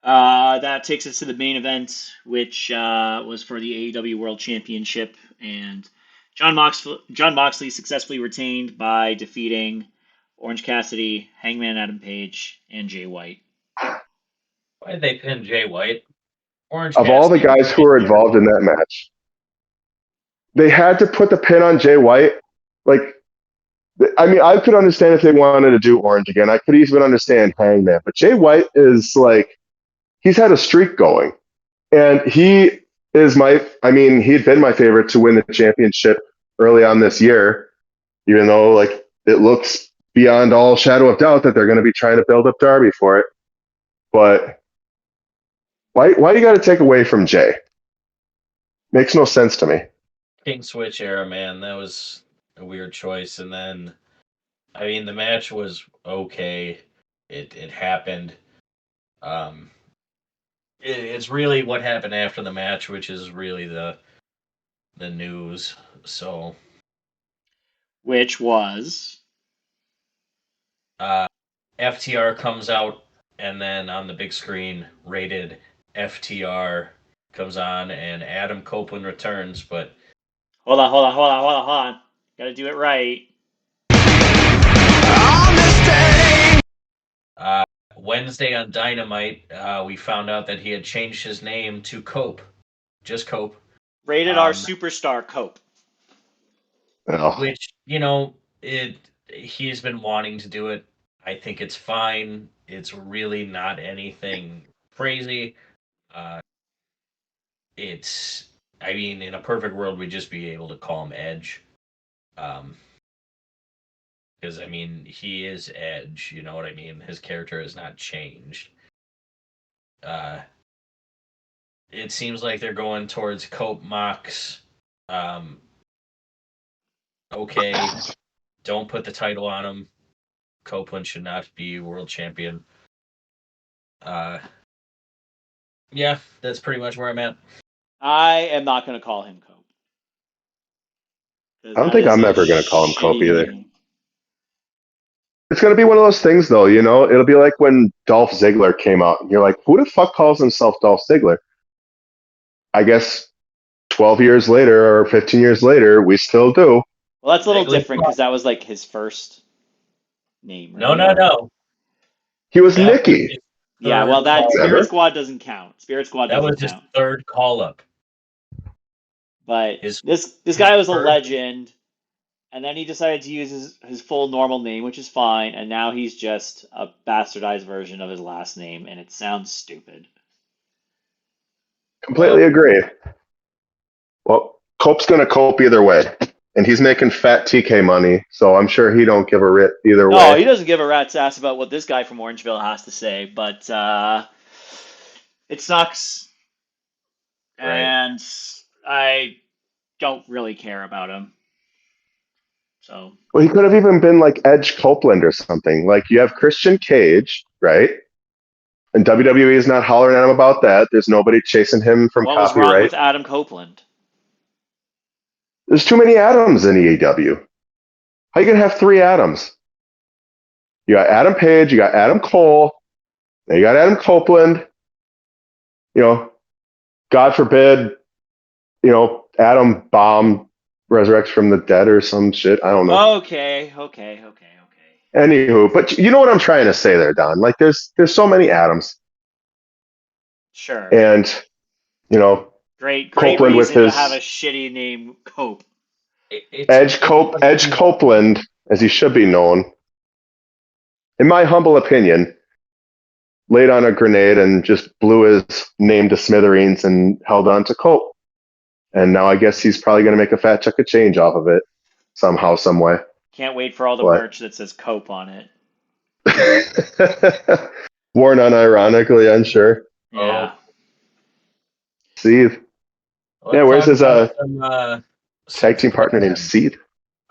That takes us to the main event, which was for the AEW World Championship, and John Moxley successfully retained by defeating Orange Cassidy, Hangman Adam Page, and Jay White. Why did they pin Jay White? Orange Of all the Cassidy guys who were involved in that match, they had to put the pin on Jay White. Like, I mean, I could understand if they wanted to do Orange again. I could even understand Hangman, but Jay White is like, he's had a streak going, and he is he'd been my favorite to win the championship early on this year, even though like it looks beyond all shadow of doubt that they're going to be trying to build up Darby for it. But why do you got to take away from Jay? Makes no sense to me. King Switch era, man, that was a weird choice. And then, I mean, the match was okay. It happened. It's really what happened after the match, which is really the news. So, Which was FTR comes out, and then on the big screen, rated FTR comes on, and Adam Copeland returns. But hold on. Got to do it right. Wednesday on Dynamite, we found out that he had changed his name to Cope, just Cope. Rated R superstar Cope. Oh. Which, he's been wanting to do it. I think it's fine. It's really not anything crazy. I mean, in a perfect world, we'd just be able to call him Edge. Because, I mean, he is Edge, you know what I mean? His character has not changed. It seems like they're going towards Cope Mox. Okay, don't put the title on him. Copeland should not be world champion. Yeah, that's pretty much where I'm at. I am not going to call him Cope. I don't think I'm ever going to call him Cope either. Name. It's going to be one of those things, though, It'll be like when Dolph Ziggler came out, and you're like, who the fuck calls himself Dolph Ziggler? I guess 12 years later or 15 years later, we still do. Well, that's a little different because that was like his first name. Right? No. He was Nikki. Yeah, well, that Spirit Squad doesn't count. Spirit Squad doesn't count. That was his third call-up. But this guy was a legend, and then he decided to use his full normal name, which is fine, and now he's just a bastardized version of his last name, and it sounds stupid. Completely agree. Well, Cope's going to cope either way, and he's making fat TK money, so I'm sure he don't give a rip either No, way. he doesn't give a rat's ass about what this guy from Orangeville has to say, but it sucks, Right. and I don't really care about him. So Well, he could have even been like Edge Copeland or something. Like you have Christian Cage, right? And WWE is not hollering at him about that. There's nobody chasing him from what was wrong copyright. with Adam Copeland? There's too many Adams in AEW. How you gonna have 3 Adams? You got Adam Page, you got Adam Cole, now you got Adam Copeland. You know, God forbid, Adam Bomb resurrects from the dead or some shit. I don't know. Okay. Anywho, but you know what I'm trying to say there, Don. Like there's so many Adams. Sure. And, Great Copeland with reason to his have a shitty name, Cope. Edge Copeland, as he should be known, in my humble opinion, laid on a grenade and just blew his name to smithereens and held on to Cope. And now I guess he's probably going to make a fat chunk of change off of it somehow, some way. Can't wait for all the But merch that says Cope on it. worn unironically, I'm sure. Yeah. Seeth. Yeah, where's his tag team partner named Seeth?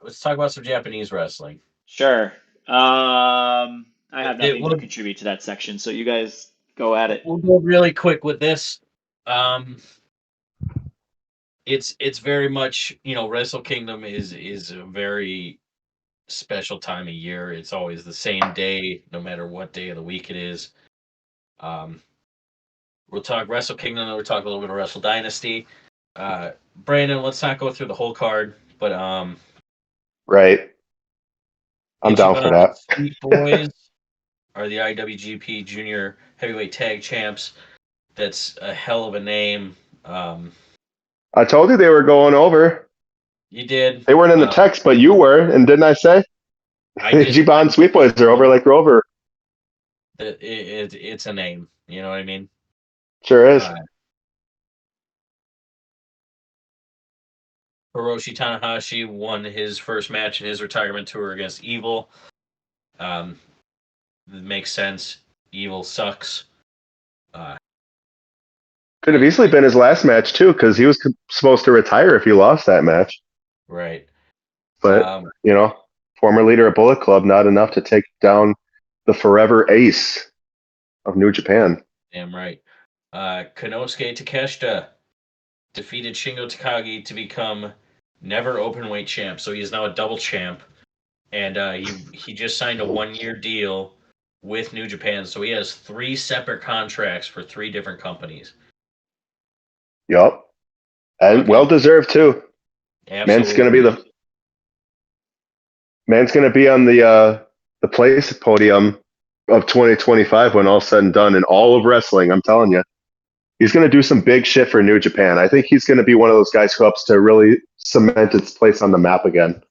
Let's talk about some Japanese wrestling. Sure. I have nothing to contribute to that section, so you guys go at it. We'll go really quick with this. It's very much, Wrestle Kingdom is a very special time of year. It's always the same day, no matter what day of the week it is. We'll talk Wrestle Kingdom, then we'll talk a little bit of Wrestle Dynasty. Brandon, let's not go through the whole card, but right. I'm down for that. Street Boys are the IWGP Junior Heavyweight Tag Champs. That's a hell of a name. I told you they were going over. You did. They weren't in the text, but you were, and didn't I say? G-Bond Sweet Boys are over like Rover. It's a name. You know what I mean? Sure is. Hiroshi Tanahashi won his first match in his retirement tour against Evil. It makes sense. Evil sucks. Could have easily been his last match, too, because he was supposed to retire if he lost that match. Right. But, former leader of Bullet Club, not enough to take down the forever ace of New Japan. Damn right. Konosuke Takeshita defeated Shingo Takagi to become never openweight champ. So he is now a double champ. And he just signed a 1-year deal with New Japan. So he has 3 separate contracts for 3 different companies. Yup. And well deserved too. Absolutely. Man's gonna be on the place podium of 2025 when all's said and done in all of wrestling. I'm telling you, he's gonna do some big shit for New Japan. I think he's gonna be one of those guys who helps to really cement its place on the map again.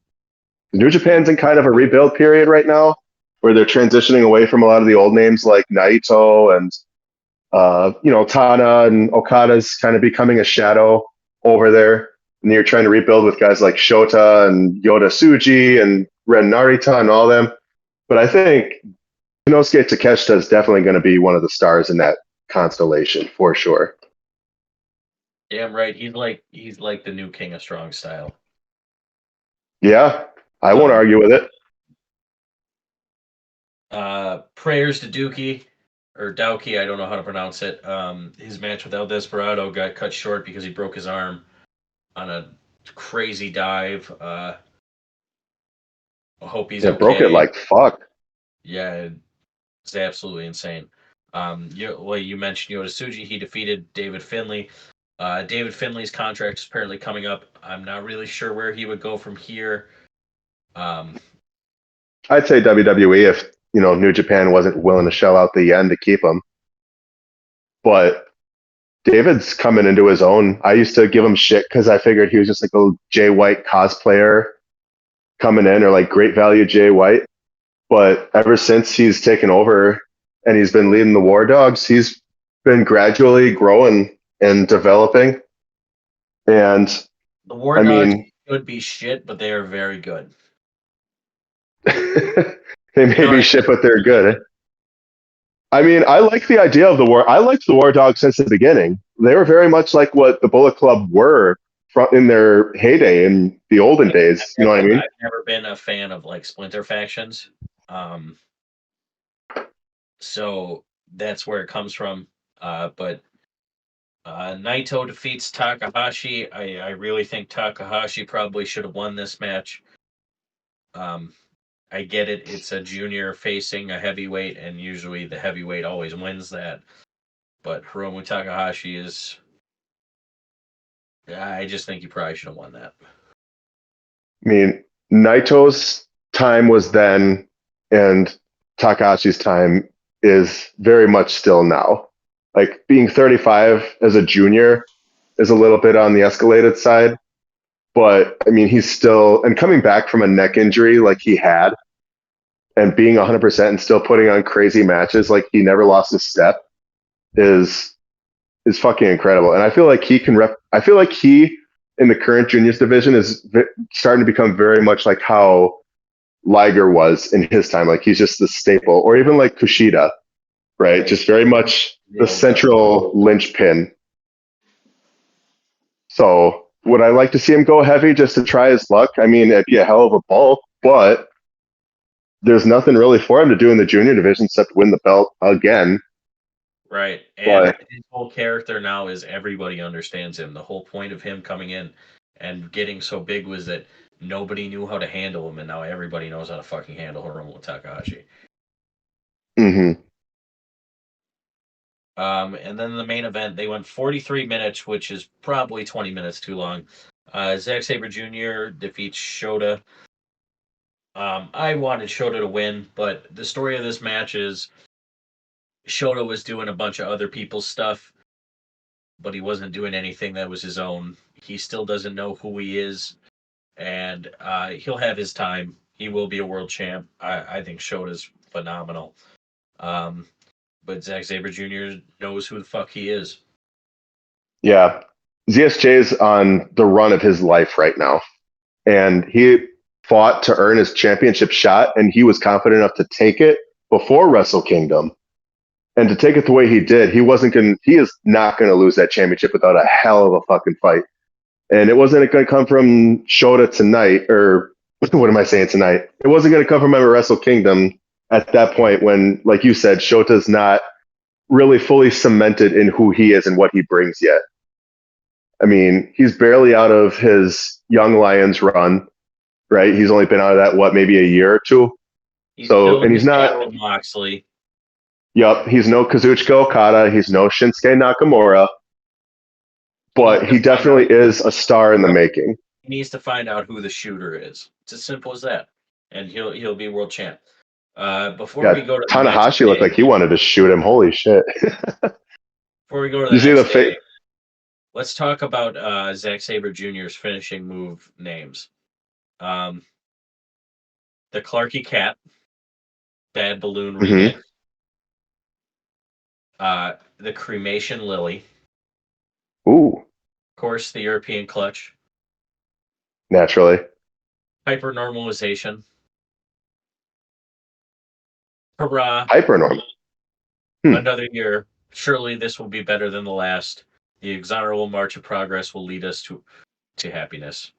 New Japan's in kind of a rebuild period right now, where they're transitioning away from a lot of the old names like Naito and Tana and Okada's kind of becoming a shadow over there. And you're trying to rebuild with guys like Shota and Yoda Tsuji and Ren Narita and all them. But I think Konosuke Takeshita is definitely going to be one of the stars in that constellation for sure. Damn right. He's like the new King of Strong Style. Yeah, I won't argue with it. Prayers to Dookie, or Dauki, I don't know how to pronounce it. His match with El Desperado got cut short because he broke his arm on a crazy dive. I hope he's okay. Broke it like fuck. Yeah, it's absolutely insane. You mentioned Yoda Tsuji. He defeated David Finlay. David Finlay's contract is apparently coming up. I'm not really sure where he would go from here. I'd say WWE if New Japan wasn't willing to shell out the yen to keep him. But David's coming into his own. I used to give him shit because I figured he was just like a Jay White cosplayer coming in, or like Great Value Jay White. But ever since he's taken over and he's been leading the War Dogs, he's been gradually growing and developing. And the War Dogs could be shit, but they are very good. They may No, be shit, but they're good. I mean, I like the idea of the war. I liked the War Dogs since the beginning. They were very much like what the Bullet Club were in their heyday in the olden days. You know what I mean? I've never been a fan of like splinter factions. So that's where it comes from. But Naito defeats Takahashi. I really think Takahashi probably should have won this match. I get it. It's a junior facing a heavyweight, and usually the heavyweight always wins that. But Hiromu Takahashi is. I just think he probably should have won that. I mean, Naito's time was then, and Takahashi's time is very much still now. Like being 35 as a junior is a little bit on the escalated side, but I mean, he's still, and coming back from a neck injury like he had, and being 100% and still putting on crazy matches like he never lost a step is fucking incredible. And I feel like he can I feel like he in the current juniors division is starting to become very much like how Liger was in his time. Like he's just the staple, or even like Kushida, right? Just very much the central linchpin. So would I like to see him go heavy just to try his luck? I mean, it'd be a hell of a bulk, but there's nothing really for him to do in the junior division except win the belt again. Right. And his whole character now is everybody understands him. The whole point of him coming in and getting so big was that nobody knew how to handle him, and now everybody knows how to fucking handle Hiromu Takahashi. Mm-hmm. And then the main event, they went 43 minutes, which is probably 20 minutes too long. Zack Sabre Jr. defeats Shota. I wanted Shota to win, but the story of this match is Shota was doing a bunch of other people's stuff, but he wasn't doing anything that was his own. He still doesn't know who he is, and he'll have his time. He will be a world champ. I think Shota's phenomenal. But Zack Sabre Jr. knows who the fuck he is. Yeah. ZSJ's on the run of his life right now. And he fought to earn his championship shot, and he was confident enough to take it before Wrestle Kingdom. And to take it the way he did, he is not going to lose that championship without a hell of a fucking fight. And it wasn't going to come from Shota tonight, or what am I saying tonight? It wasn't going to come from him at Wrestle Kingdom at that point when, like you said, Shota's not really fully cemented in who he is and what he brings yet. I mean, he's barely out of his Young Lions run, right? He's only been out of that, maybe a year or two? He's not Moxley. Yep, he's no Kazuchika Okada. He's no Shinsuke Nakamura. But he definitely is a star in the making. He needs to find out who the shooter is. It's as simple as that. And he'll be world champ. Before we go to Tanahashi looked like he wanted to shoot him. Holy shit. Before we go to the next day, let's talk about Zack Sabre Jr.'s finishing move names. The Clarky Cat, Bad Balloon remake. The Cremation Lily. Ooh. Of course, the European Clutch. Naturally. Hypernormalization. Hurrah. Hypernormal. Another year. Surely this will be better than the last. The exonerable march of progress will lead us to happiness.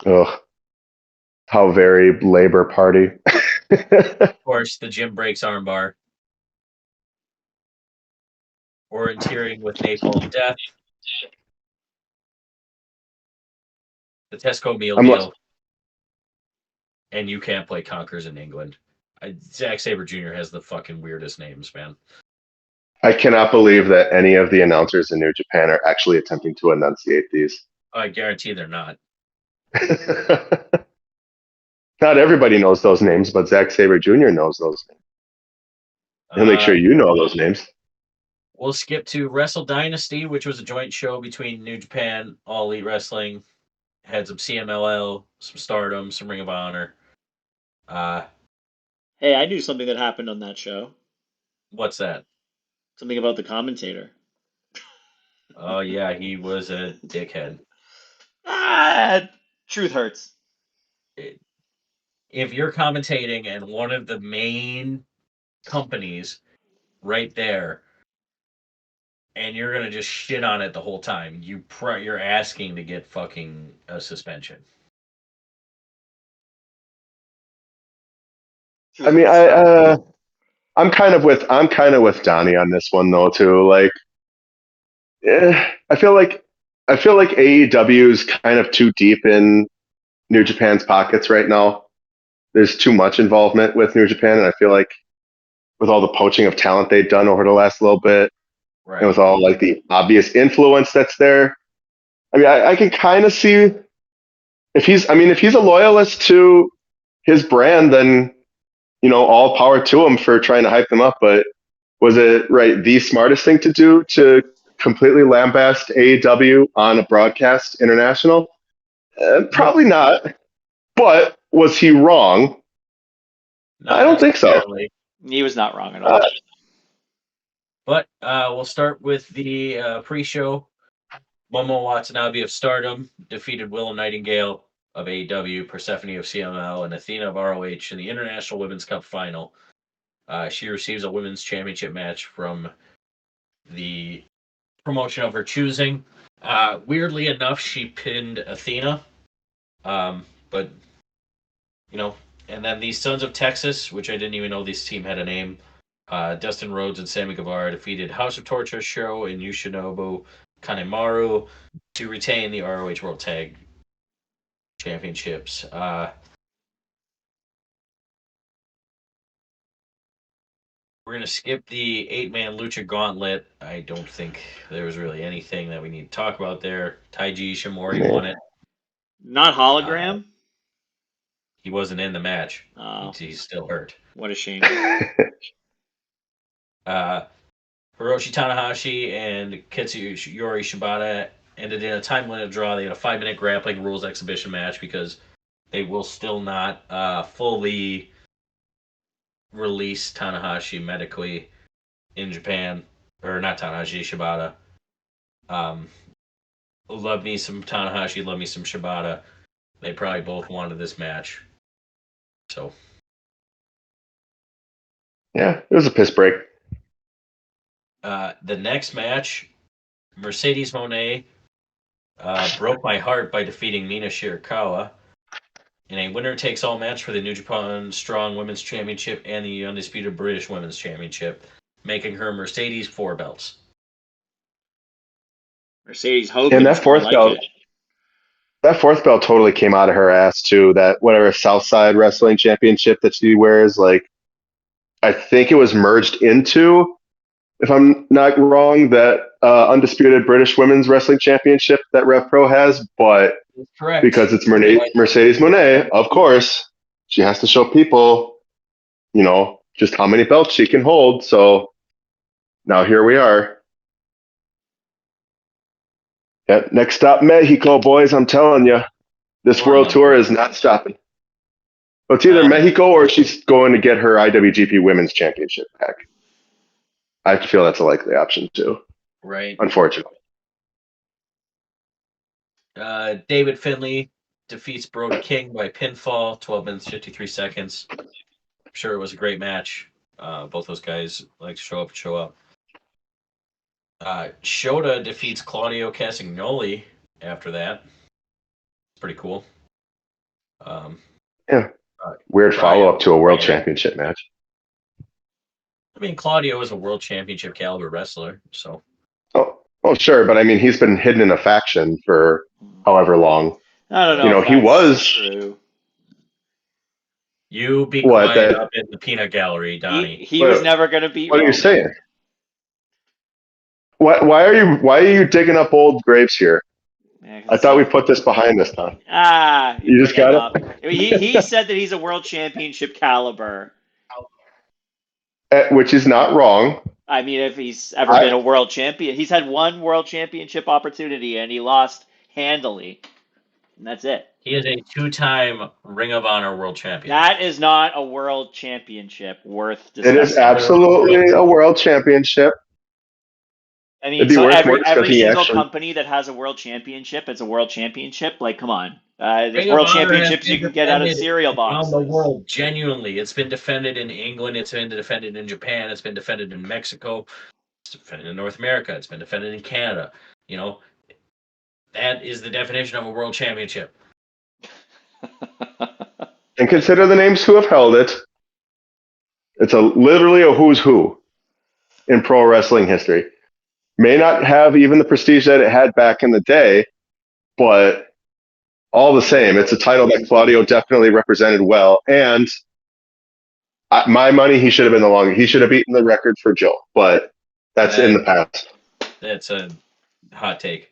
Ugh. How very Labor Party. Of course, the Jim Breaks armbar. Orienteering with Napalm Death. The Tesco meal deal. And You Can't Play Conkers in England. Zack Sabre Jr. has the fucking weirdest names, man. I cannot believe that any of the announcers in New Japan are actually attempting to enunciate these. I guarantee they're not. Not everybody knows those names, but Zack Sabre Jr. knows those names. He'll make sure you know those names. We'll skip to Wrestle Dynasty, which was a joint show between New Japan, All Elite Wrestling, had some CMLL, some Stardom, some Ring of Honor. Hey, I knew something that happened on that show. What's that? Something about the commentator. Oh, yeah, he was a dickhead. Truth hurts. If you're commentating and one of the main companies right there, and you're gonna just shit on it the whole time, you're asking to get fucking a suspension. I mean, I'm kind of with Donnie on this one though too. Like, I feel like AEW is kind of too deep in New Japan's pockets right now. There's too much involvement with New Japan, and I feel like with all the poaching of talent they've done over the last little bit, and with all like the obvious influence that's there, I mean, I can kind of see if he's a loyalist to his brand, then all power to him for trying to hype them up. But was it the smartest thing to do to completely lambast AEW on a broadcast international? Probably not. But was he wrong? Not I don't think so. necessarily. He was not wrong at all. But we'll start with the pre-show. Momo Watanabe of Stardom defeated Willow Nightingale of AEW, Persephone of CML, and Athena of ROH in the International Women's Cup final. She receives a women's championship match from the promotion of her choosing. Weirdly enough, she pinned Athena. But, and then the Sons of Texas, which I didn't even know this team had a name. Dustin Rhodes and Sammy Guevara defeated House of Torture Show and Yoshinobu Kanemaru to retain the ROH World Tag Championships. We're going to skip the 8-man Lucha Gauntlet. I don't think there was really anything that we need to talk about there. Taiji Ishimori won it. Not hologram? He wasn't in the match. Oh. He's still hurt. What a shame. Hiroshi Tanahashi and Katsuyori Shibata ended in a time-limited draw. They had a 5-minute grappling rules exhibition match because they will still not fully release Tanahashi medically in Japan. Or not Tanahashi, Shibata. Love me some Tanahashi, love me some Shibata. They probably both wanted this match. So. Yeah, it was a piss break. The next match, Mercedes Moné broke my heart by defeating Mina Shirakawa in a winner-takes-all match for the New Japan Strong Women's Championship and the Undisputed British Women's Championship, making her Mercedes 4 belts. Mercedes Hogan. And that fourth belt, totally came out of her ass too. That whatever Southside Wrestling Championship that she wears, like I think it was merged into, if I'm not wrong, that Undisputed British Women's Wrestling Championship that Rev Pro has, but correct. Because it's Mercedes Moné, of course, she has to show people, just how many belts she can hold. So now here we are. Yep, next stop, Mexico, boys. I'm telling you, this world tour is not stopping. Well, it's either Mexico or she's going to get her IWGP Women's Championship back. I feel that's a likely option too. Right. Unfortunately. David Finlay defeats Brody King by pinfall, 12 minutes, 53 seconds. I'm sure it was a great match. Both those guys like to show up and show up. Shota defeats Claudio Castagnoli after that. It's pretty cool. Yeah. Weird follow-up to a world championship match. I mean, Claudio is a world championship caliber wrestler, so. Oh, sure, but I mean, he's been hidden in a faction for however long. I don't know. He was. True. You be quiet up in the peanut gallery, Donnie. He was never going to beat. What are you saying? Why are you digging up old graves here? Yeah, I thought we put this behind us, Tom. You just got it. He said that he's a world championship caliber, which is not wrong. I mean, if he's ever been a world champion, he's had one world championship opportunity and he lost handily, and that's it. He is a 2-time Ring of Honor world champion. That is not a world championship worth discussing. It is absolutely a world championship. I mean, It'd be so worth more every discussing single actually. company that has a world championship, it's a world championship. Like, come on, there's Ring of world Honor has championships you been can get out of defended cereal around the boxes. world. Genuinely, it's been defended in England. It's been defended in Japan. It's been defended in Mexico. It's defended in North America. It's been defended in Canada. You know, that is the definition of a world championship. And consider the names who have held it. It's literally a who's who in pro wrestling history. May not have even the prestige that it had back in the day, but all the same, it's a title that Claudio definitely represented well. And my money, he should have been the longest. He should have beaten the record for Joe, but that's in the past. That's a hot take.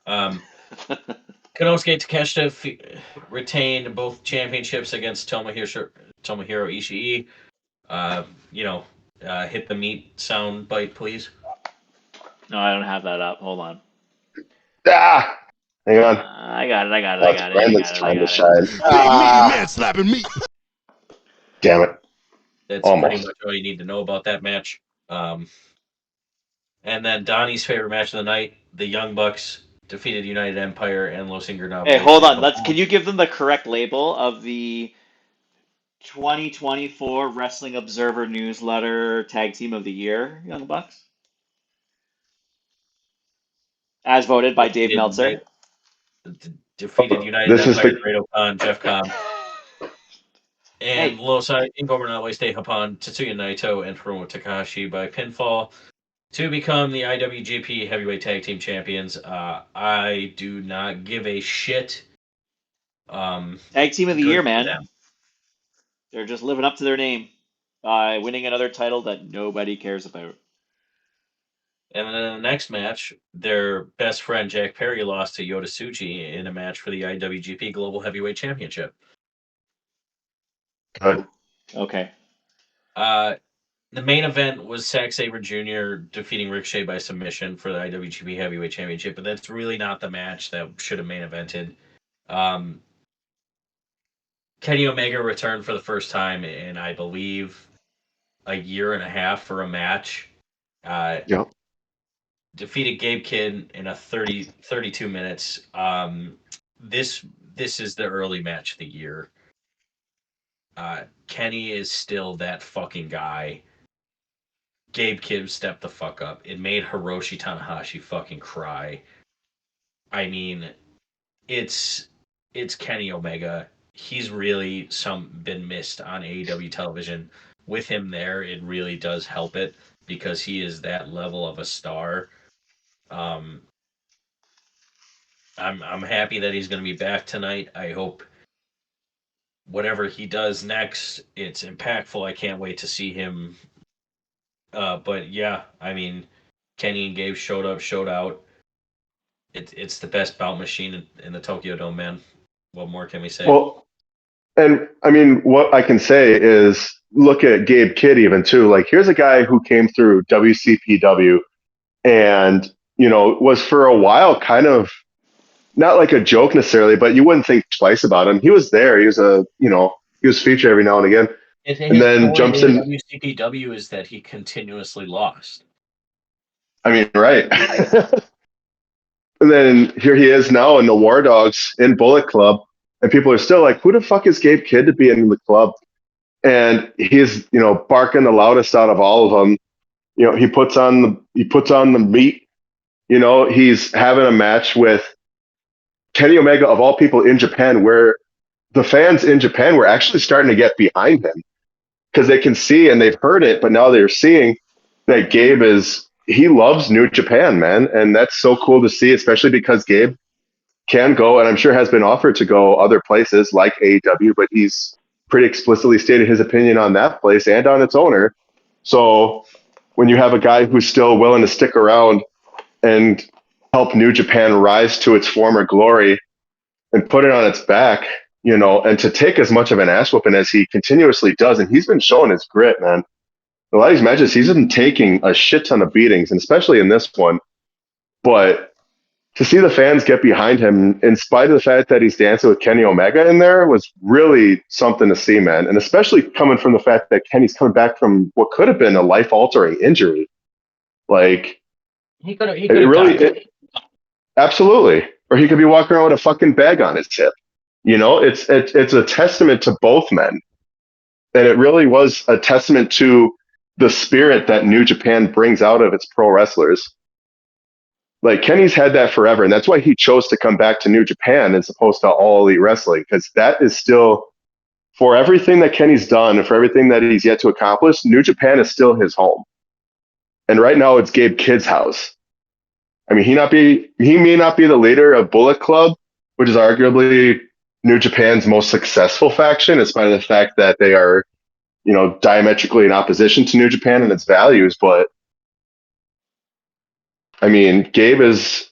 Konosuke Takeshita retained both championships against Tomohiro Ishii. Hit the meat sound bite, please. No, I don't have that up. Hold on. Ah, hang on. I got it. It's Brandon's time to shine. Big meaty man slapping me. Damn it. That's Almost. pretty much all you need to know about that match. And then Donnie's favorite match of the night, the Young Bucks defeated United Empire and Los Ingobernables. Hey, hold on. Can you give them the correct label of the 2024 Wrestling Observer Newsletter Tag Team of the Year, Young Bucks? As voted by Dave Meltzer. Defeated United Empire, Great-O-Khan, Jeff Cobb. And Los Ingobernables de Japón, Tetsuya Naito, and Hiromu Takahashi by pinfall to become the IWGP Heavyweight Tag Team Champions. I do not give a shit. Tag Team of the Year, man. They're just living up to their name by winning another title that nobody cares about. And then in the next match, their best friend Jack Perry lost to Yota Tsuji in a match for the IWGP Global Heavyweight Championship. Good. Okay. The main event was Zack Sabre Jr. defeating Ricochet by submission for the IWGP Heavyweight Championship, but that's really not the match that should have main evented. Kenny Omega returned for the first time in, I believe, a year and a half for a match. Yep. Defeated Gabe Kidd in a 32 minutes. This is the early match of the year. Kenny is still that fucking guy. Gabe Kidd stepped the fuck up. It made Hiroshi Tanahashi fucking cry. I mean, it's Kenny Omega. He's really been missed on AEW television. With him there, it really does help it because he is that level of a star. I'm happy that he's going to be back tonight. I hope whatever he does next, it's impactful. I can't wait to see him. But yeah, I mean, Kenny and Gabe showed out. It's the best bout machine in the Tokyo Dome, man. What more can we say? Well, and I mean, what I can say is look at Gabe Kidd even too. Like, here's a guy who came through WCPW and, was for a while kind of not like a joke necessarily, but you wouldn't think twice about him. He was there. He was he was featured every now and again. And then jumps in. WCPW is that he continuously lost. I mean, right. And then here he is now in the War Dogs in Bullet Club, and people are still like, who the fuck is Gabe Kidd to be in the club? And he's, barking the loudest out of all of them. He puts on the meat. He's having a match with Kenny Omega of all people in Japan, where the fans in Japan were actually starting to get behind him because they can see and they've heard it, but now they're seeing that Gabe he loves New Japan, man. And that's so cool to see, especially because Gabe can go, and I'm sure has been offered to go other places like AEW, but he's pretty explicitly stated his opinion on that place and on its owner. So when you have a guy who's still willing to stick around and help New Japan rise to its former glory and put it on its back, and to take as much of an ass whooping as he continuously does, and he's been showing his grit, man. A lot of these matches, he's been taking a shit ton of beatings, and especially in this one. But to see the fans get behind him, in spite of the fact that he's dancing with Kenny Omega in there, was really something to see, man. And especially coming from the fact that Kenny's coming back from what could have been a life-altering injury. Like, He could have. He It could have really, done. absolutely. Or he could be walking around with a fucking bag on his hip. It's a testament to both men, and it really was a testament to the spirit that New Japan brings out of its pro wrestlers. Like Kenny's had that forever, and that's why he chose to come back to New Japan as opposed to All Elite Wrestling, because that is still, for everything that Kenny's done and for everything that he's yet to accomplish, New Japan is still his home. And right now, it's Gabe Kidd's house. I mean, he may not be the leader of Bullet Club, which is arguably New Japan's most successful faction, in spite of the fact that they are, diametrically in opposition to New Japan and its values. But I mean, Gabe is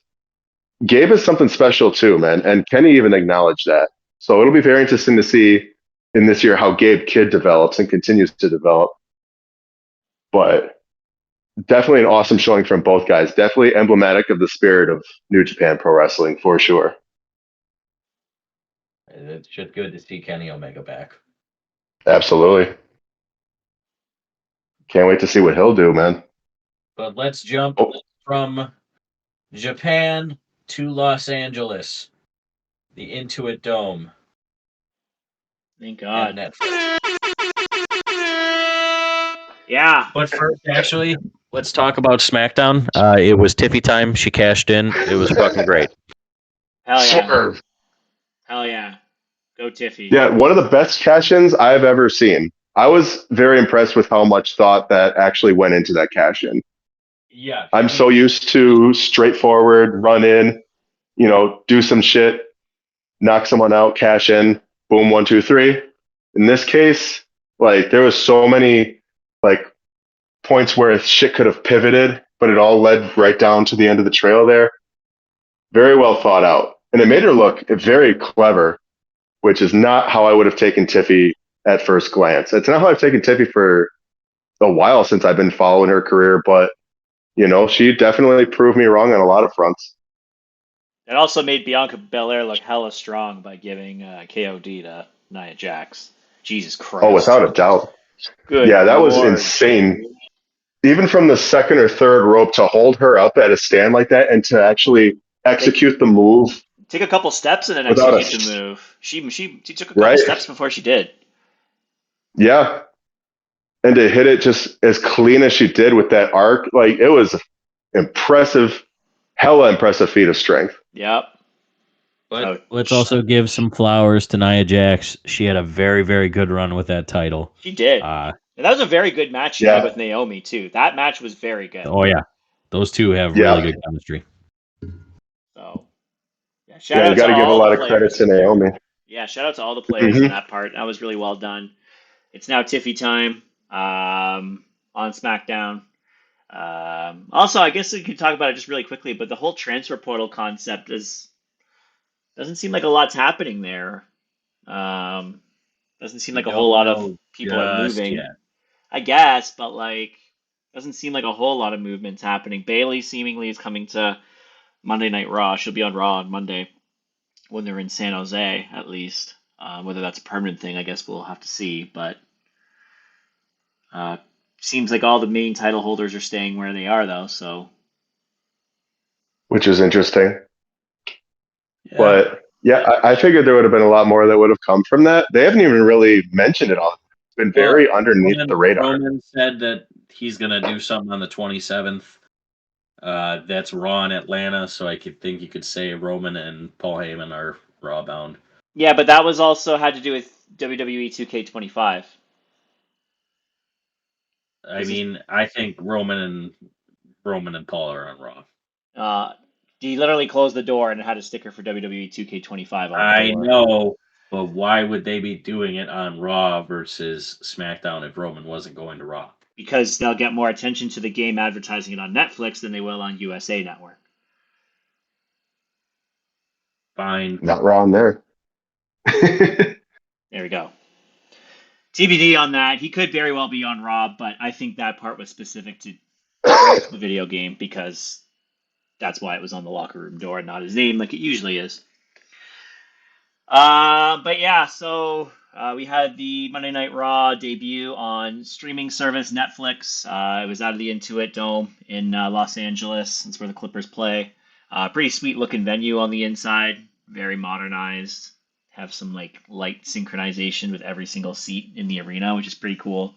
something special too, man. And Kenny even acknowledged that. So it'll be very interesting to see in this year how Gabe Kidd develops and continues to develop. But definitely an awesome showing from both guys. Definitely emblematic of the spirit of New Japan Pro Wrestling for sure. It's just good to see Kenny Omega back. Absolutely. Can't wait to see what he'll do, man. But let's jump from Japan to Los Angeles, the Intuit Dome. Thank God. And Netflix. Yeah. But first, actually, let's talk about SmackDown. It was Tiffy time. She cashed in. It was fucking great. Hell yeah. Swerve. Hell yeah. Go Tiffy. Yeah, one of the best cash-ins I've ever seen. I was very impressed with how much thought that actually went into that cash-in. Yeah. I'm so used to straightforward, run in, do some shit, knock someone out, cash in, boom, 1, 2, 3. In this case, like there was so many like points where shit could have pivoted, but it all led right down to the end of the trail there. Very well thought out. And it made her look very clever, which is not how I would have taken Tiffy at first glance. It's not how I've taken Tiffy for a while since I've been following her career, but she definitely proved me wrong on a lot of fronts. It also made Bianca Belair look hella strong by giving KOD to Nia Jax. Jesus Christ. Oh, without a doubt. Good Yeah, that was Lord. insane. Even from the second or third rope to hold her up at a stand like that and to actually execute the move. Take a couple steps and then Without execute the move. She took a couple Right. steps before she did. Yeah. And to hit it just as clean as she did with that arc, like it was impressive, hella impressive feat of strength. Yep. But let's also give some flowers to Nia Jax. She had a very, very good run with that title. She did. And that was a very good match she had with Naomi, too. That match was very good. Oh, yeah. Those two have really good chemistry. So, yeah, shout out you got to give a lot of credit to Naomi. Yeah, shout out to all the players in that part. That was really well done. It's now Tiffy time on SmackDown. Also, I guess we could talk about it just really quickly, but the whole transfer portal concept doesn't seem like a lot's happening there. Doesn't seem like a whole lot of people are moving. Yet. I guess, but like, doesn't seem like a whole lot of movements happening. Bayley seemingly is coming to Monday Night Raw. She'll be on Raw on Monday when they're in San Jose, at least. Whether that's a permanent thing, I guess we'll have to see. But seems like all the main title holders are staying where they are, though. So, which is interesting. Yeah. But yeah, I figured there would have been a lot more that would have come from that. They haven't even really mentioned it all. It's been very underneath the radar. Roman said that he's going to do something on the 27th. That's Raw in Atlanta, so I think you could say Roman and Paul Heyman are Raw bound. Yeah, but that was also had to do with WWE 2K25. I mean, I think Roman and Paul are on Raw. He literally closed the door and had a sticker for WWE 2K25 on the door. I know, but why would they be doing it on Raw versus SmackDown if Roman wasn't going to Raw? Because they'll get more attention to the game advertising it on Netflix than they will on USA Network. Fine. Not wrong there. There we go. TBD on that. He could very well be on Raw, but I think that part was specific to the video game because that's why it was on the locker room door and not his name like it usually is. But yeah, so We had the Monday Night Raw debut on streaming service Netflix. It was out of the Intuit Dome in Los Angeles. That's where the Clippers play. Pretty sweet looking venue on the inside, very modernized. Have some like light synchronization with every single seat in the arena, which is pretty cool.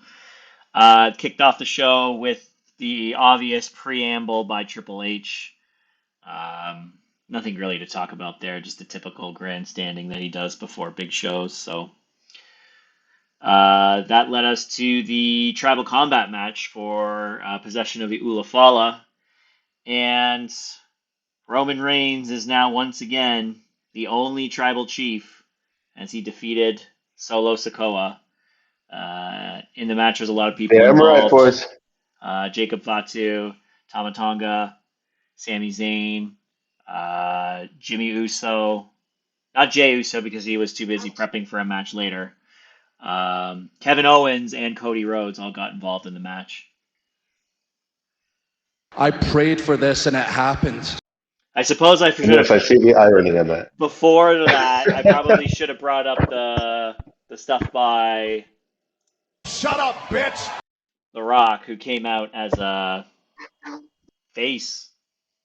Kicked off the show with the obvious preamble by Triple H. Nothing really to talk about there, just the typical grandstanding that he does before big shows. So that led us to the Tribal Combat match for possession of the Ula Fala. And Roman Reigns is now once again the only tribal chief as he defeated Solo Sikoa. In the match, there's a lot of people Damn right, involved. boys. Jacob Fatu, Tama Tonga, Sami Zayn, Jimmy Uso, not Jey Uso because he was too busy prepping for a match later. Kevin Owens and Cody Rhodes all got involved in the match. I prayed for this and it happened. I suppose I should Yes, I have, see the irony in that. before that, I probably should have brought up the stuff by Shut up, bitch! The Rock, who came out as a face,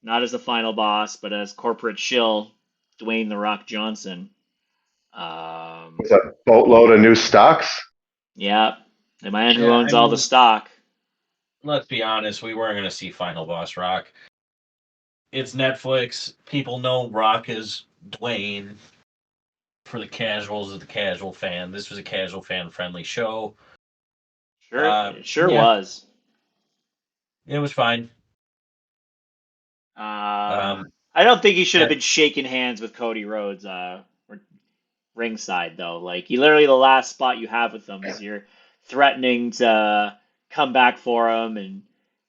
not as the final boss, but as corporate shill, Dwayne The Rock Johnson. It's a boatload of new stocks. Yeah, the man who Yeah, owns I all mean- the stock. Let's be honest, we weren't going to see Final Boss Rock. It's Netflix. People know Rock is Dwayne. For the casuals of the casual fan, this was a casual fan-friendly show. Sure, it sure yeah. was. It was fine. I don't think he should have yeah. been shaking hands with Cody Rhodes ringside, though. Like, you literally, the last spot you have with him is you're threatening to come back for him and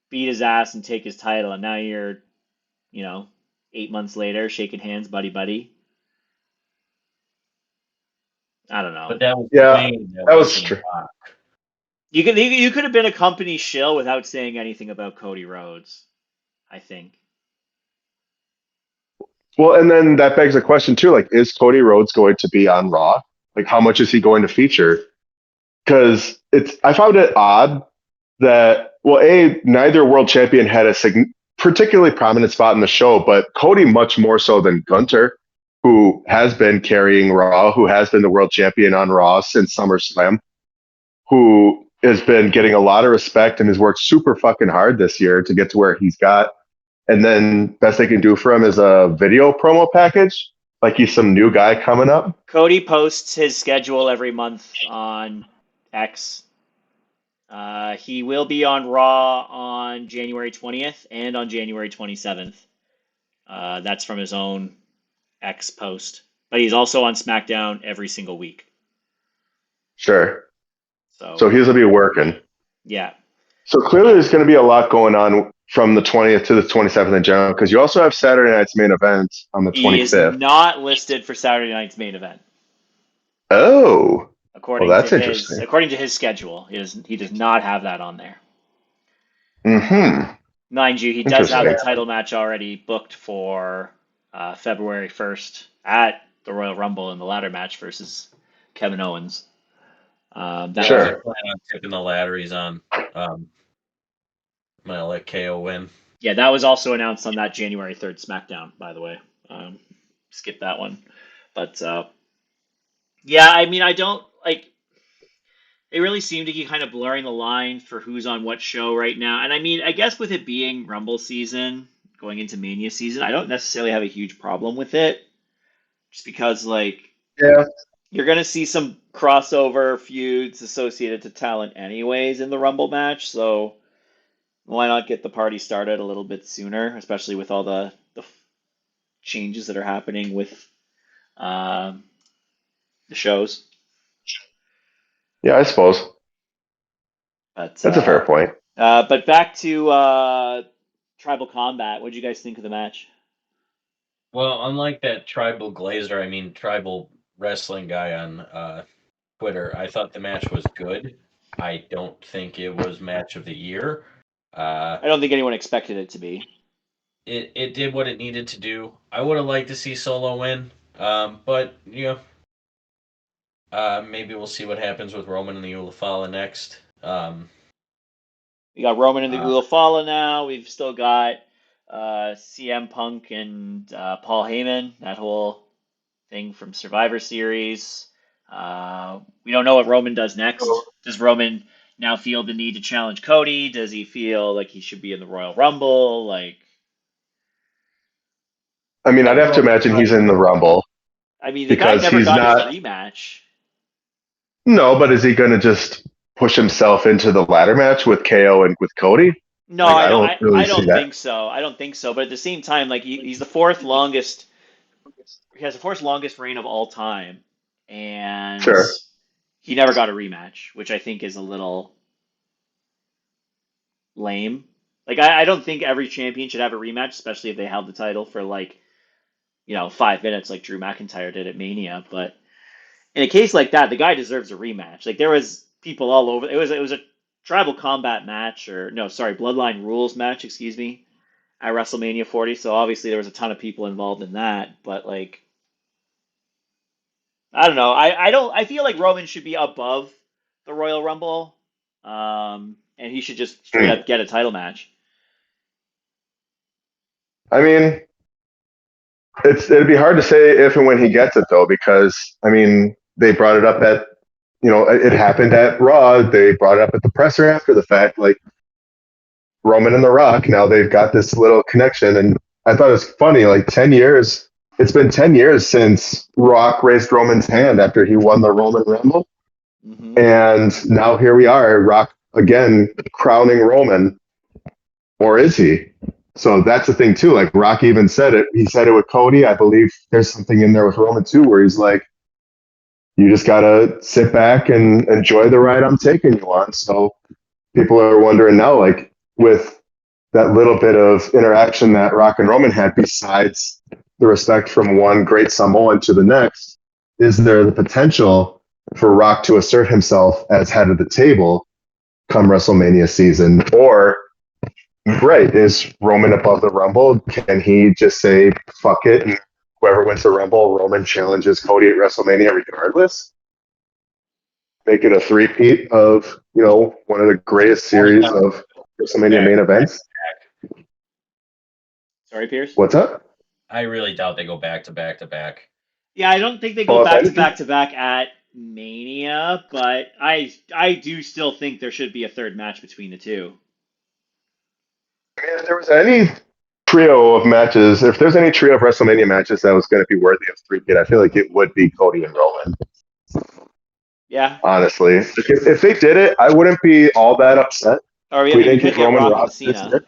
beat his ass and take his title, and now you're, 8 months later, shaking hands, buddy. I don't know. But that was Yeah, Dwayne. that was wasn't true. Rock. You could have been a company shill without saying anything about Cody Rhodes, I think. Well, and then that begs the question too, like, is Cody Rhodes going to be on Raw? Like, how much is he going to feature? Because I found it odd that, well, neither world champion had a particularly prominent spot in the show, but Cody much more so than Gunter, who has been carrying Raw, who has been the world champion on Raw since SummerSlam, who has been getting a lot of respect and has worked super fucking hard this year to get to where he's got. And then best they can do for him is a video promo package, like he's some new guy coming up. Cody posts his schedule every month on X. He will be on Raw on January 20th and on January 27th. That's from his own X post. But he's also on SmackDown every single week. Sure. So he's going to be working. yeah. So clearly there's going to be a lot going on from the 20th to the 27th in general, because you also have Saturday night's main event on the He is 25th. not listed for Saturday night's main event. Oh, According well, that's to interesting. according to his schedule, he does not have that on there. Mm-hmm. Mind you, he does have the Interesting. title match already booked for February 1st at the Royal Rumble in the ladder match versus Kevin Owens. That Sure. I plan on tipping the ladder. He's on. I'm gonna let KO win. Yeah, that was also announced on that January 3rd SmackDown, by the way. Skip that one. But yeah, I mean, I don't like. They really seem to be kind of blurring the line for who's on what show right now. And I mean, I guess with it being Rumble season, going into Mania season, I don't necessarily have a huge problem with it. Just because, like, Yeah. you're going to see some crossover feuds associated to talent anyways in the Rumble match. So why not get the party started a little bit sooner, especially with all the changes that are happening with the shows. Yeah, I suppose. But That's a fair point. But back to Tribal Combat. What did you guys think of the match? Well, unlike that tribal tribal wrestling guy on Twitter, I thought the match was good. I don't think it was match of the year. I don't think anyone expected it to be. It did what it needed to do. I would have liked to see Solo win, but Maybe we'll see what happens with Roman and the Ulafala next. We got Roman and the Ulafala now. We've still got CM Punk and Paul Heyman. That whole thing from Survivor Series. We don't know what Roman does next. Does Roman now feel the need to challenge Cody? Does he feel like he should be in the Royal Rumble? Like, I mean, I'd have to imagine he's in the Rumble I mean, the guy because never he's got not. his rematch. No, but is he going to just push himself into the ladder match with KO and with Cody? No, Like, I I don't. don't really I see don't that. think so. I don't think so. But at the same time, like he's the fourth longest. He has the fourth longest reign of all time, and Sure. he never got a rematch, which I think is a little lame. Like I don't think every champion should have a rematch, especially if they held the title for like 5 minutes, like Drew McIntyre did at Mania. But in a case like that, the guy deserves a rematch. Like there was people all over. It was a tribal combat match, or no, sorry, Bloodline Rules match, excuse me, at WrestleMania 40. So obviously there was a ton of people involved in that. But like, I don't know. I don't. I feel like Roman should be above the Royal Rumble, and he should just straight up get a title match. I mean, it'd be hard to say if and when he gets it though, because I mean, they brought it up at it happened at Raw. They brought it up at the presser after the fact, like Roman and The Rock. Now they've got this little connection, and I thought it was funny. Like 10 years, it's been 10 years since Rock raised Roman's hand after he won the Roman Rumble, Hmm. and now here we are, Rock again crowning Roman, or is he? So that's the thing too. Like Rock even said it. He said it with Cody. I believe there's something in there with Roman too, where he's like, "You just gotta sit back and enjoy the ride I'm taking you on." So people are wondering now, like with that little bit of interaction that Rock and Roman had, besides the respect from one great Samoan to the next, is there the potential for Rock to assert himself as head of the table come WrestleMania season, or right, is Roman above the Rumble? Can he just say fuck it and whoever wins the Rumble, Roman challenges Cody at WrestleMania regardless? Make it a three-peat of one of the greatest series of WrestleMania main events. Sorry, Pierce. What's up? I really doubt they go back to back to back. Yeah, I don't think they go back to back to back at Mania, but I do still think there should be a third match between the two. If there was any trio of matches, if there's any trio of WrestleMania matches that was going to be worthy of three-peat, I feel like it would be Cody and Roman. Yeah. Honestly, if they did it, I wouldn't be all that upset. Or We we didn't could get get Roman Rock and Rock this Cena year.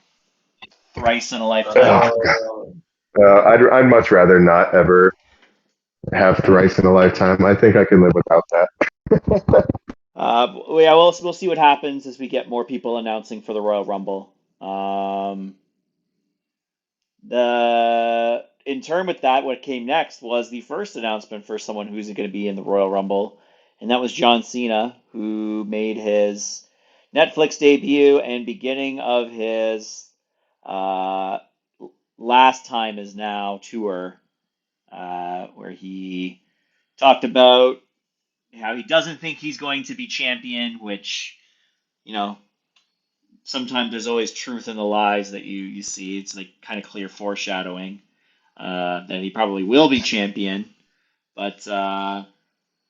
thrice in a lifetime. Oh, God. I'd much rather not ever have thrice in a lifetime. I think I can live without that. Yeah, we'll see what happens as we get more people announcing for the Royal Rumble. In turn with that, what came next was the first announcement for someone who's going to be in the Royal Rumble, and that was John Cena, who made his Netflix debut and beginning of his uh, last time is now tour, where he talked about how he doesn't think he's going to be champion, which, you know, sometimes there's always truth in the lies that you see. It's like kind of clear foreshadowing that he probably will be champion, but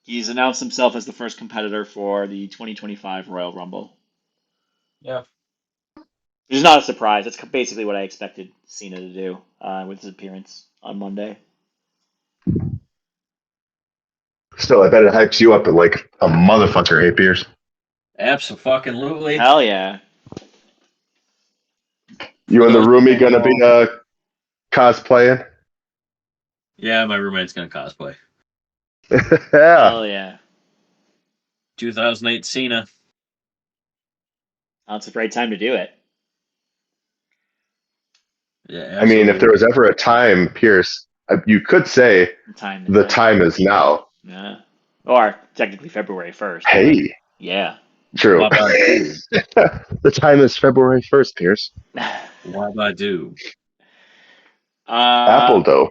he's announced himself as the first competitor for the 2025 Royal Rumble. Yeah. Which is not a surprise. That's basically what I expected Cena to do with his appearance on Monday. Still, I bet it hypes you up at like a motherfucker, hey Pierce. Absolutely. Hell yeah. You and the roomie gonna be cosplaying? Yeah, my roommate's gonna cosplay. Yeah. Hell yeah. 2008 Cena. That's the right time to do it. Yeah, I absolutely. mean, if there was ever a time, Pierce, you could say the time is now. Yeah. Or technically February 1st. Hey. Yeah. True. Wabadoo. The time is February 1st, Pierce. Wabadoo. Apple dough.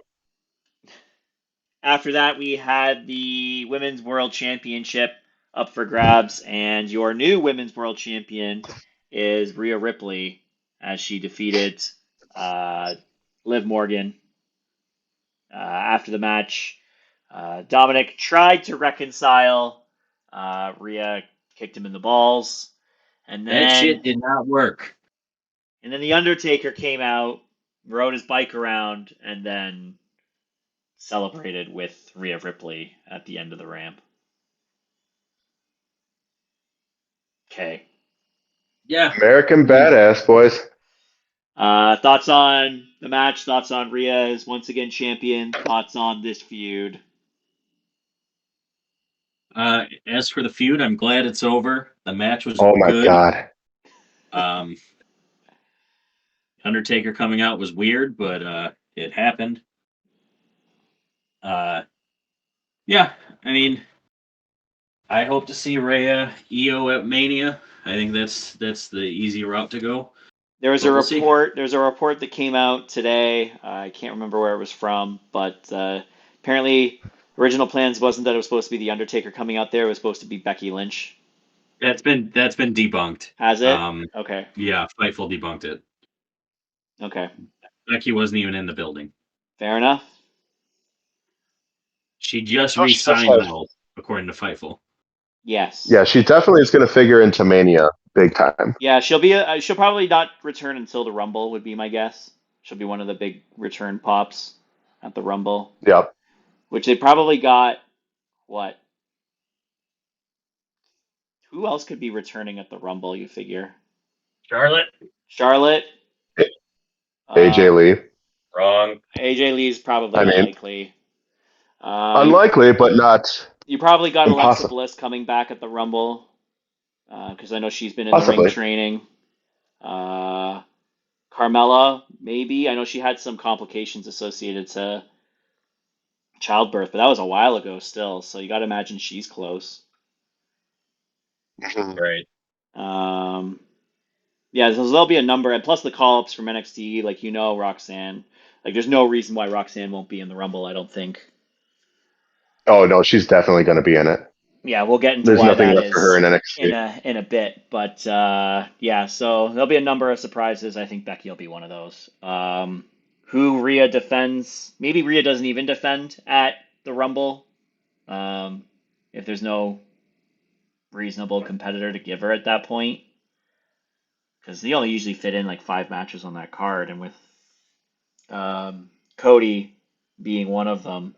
After after that, we had the Women's World Championship up for grabs, and your new Women's World Champion is Rhea Ripley as she defeated Liv Morgan. After the match, Dominic tried to reconcile. Rhea kicked him in the balls, and That shit then did not work. the Undertaker came out, rode his bike around, and then celebrated with Rhea Ripley at the end of the ramp. Okay. Yeah. American Badass, boys. Thoughts on the match? Thoughts on Rhea as once again champion? Thoughts on this feud? As for the feud, I'm glad it's over. The match was Oh my good. God. Undertaker coming out was weird, but it happened. Yeah, I mean, I hope to see Rhea EO at Mania. I think that's the easy route to go. There was But a we'll see. report. There's a report that came out today. I can't remember where it was from, but apparently, original plans wasn't that it was supposed to be the Undertaker coming out there. It was supposed to be Becky Lynch. That's been debunked. Has it? Okay. Yeah, Fightful debunked it. Okay. Becky wasn't even in the building. Fair enough. She just Oh, she does re-signed have- though, according to Fightful. Yes. Yeah, she definitely is going to figure into Mania big time. Yeah, she'll probably not return until the Rumble would be my guess. She'll be one of the big return pops at the Rumble, Yep. which they probably got what? Who else could be returning at the Rumble, you figure? Charlotte? Charlotte? AJ Lee. Wrong. AJ Lee's probably I mean- unlikely. Unlikely, but not You probably got Alexa impossible. Bliss coming back at the Rumble because I know she's been in the Possibly. ring training. Carmella, maybe. I know she had some complications associated to childbirth, but that was a while ago still, so you got to imagine she's close. Right. Yeah, so there'll be a number, and plus the call-ups from NXT, like Roxanne. Like, there's no reason why Roxanne won't be in the Rumble, I don't think. Oh no, she's definitely going to be in it. Yeah, we'll get into There's why nothing that left is for her in NXT. in a bit, but yeah, so there'll be a number of surprises. I think Becky will be one of those. Who Rhea defends? Maybe Rhea doesn't even defend at the Rumble. If there's no reasonable competitor to give her at that point, because they only usually fit in like 5 matches on that card, and with Cody being one of them.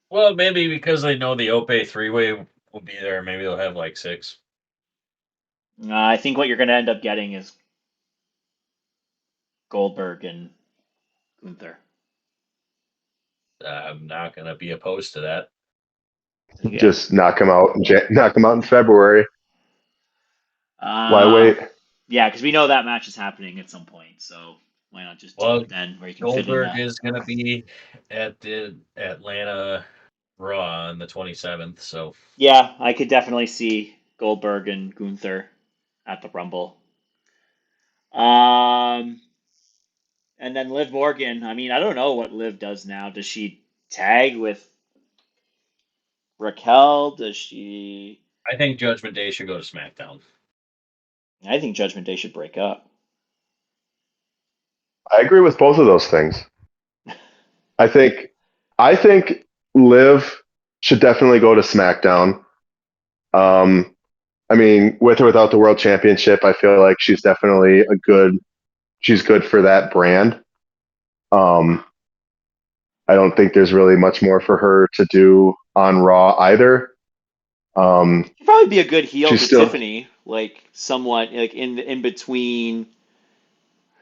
Well, maybe because they know the Ope 3-way will be there, maybe they'll have like 6. I think what you're going to end up getting is Goldberg and Gunther. I'm not going to be opposed to that. Yeah. Just knock him out. Knock him out in February. Why wait? Yeah, because we know that match is happening at some point, so why not just do Well, it then, where you can fit in Goldberg that. is going to be at the Atlanta Raw on the 27th, so Yeah, I could definitely see Goldberg and Gunther at the Rumble. And then Liv Morgan. I mean, I don't know what Liv does now. Does she tag with Raquel? Does she? I think Judgment Day should go to SmackDown. I think Judgment Day should break up. I agree with both of those things. I think Liv should definitely go to SmackDown. I mean, with or without the World Championship, I feel like she's definitely she's good for that brand. I don't think there's really much more for her to do on Raw either. She'd probably be a good heel to She's still- Tiffany, like somewhat like in between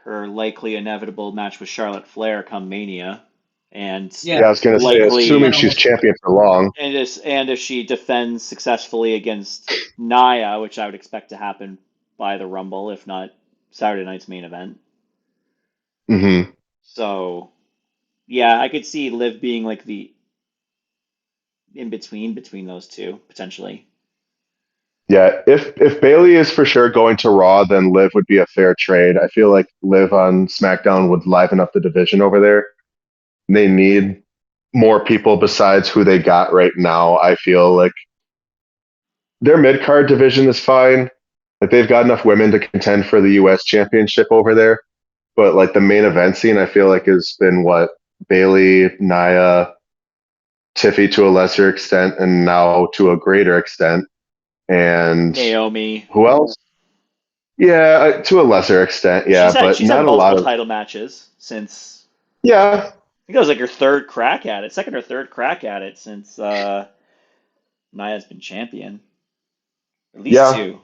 her likely inevitable match with Charlotte Flair come Mania, and Yeah, I was going to say, likely- assuming she's champion for long. and if she defends successfully against Nia, which I would expect to happen by the Rumble, if not Saturday night's main event. Mm-hmm. So, yeah, I could see Liv being like the in between those two potentially. Yeah, if Bailey is for sure going to Raw, then Liv would be a fair trade. I feel like Liv on SmackDown would liven up the division over there. They need more people besides who they got right now. I feel like their mid card division is fine. Like they've got enough women to contend for the U.S. championship over there. But like the main event scene, I feel like has been what Bailey, Nia, Tiffy to a lesser extent, and now to a greater extent. And Naomi. who else? Yeah, to a lesser extent, yeah, but She's had not a lot multiple of. title matches since Yeah, I think it was like her third crack at it, second or third crack at it since Nia's been champion. At least yeah, two.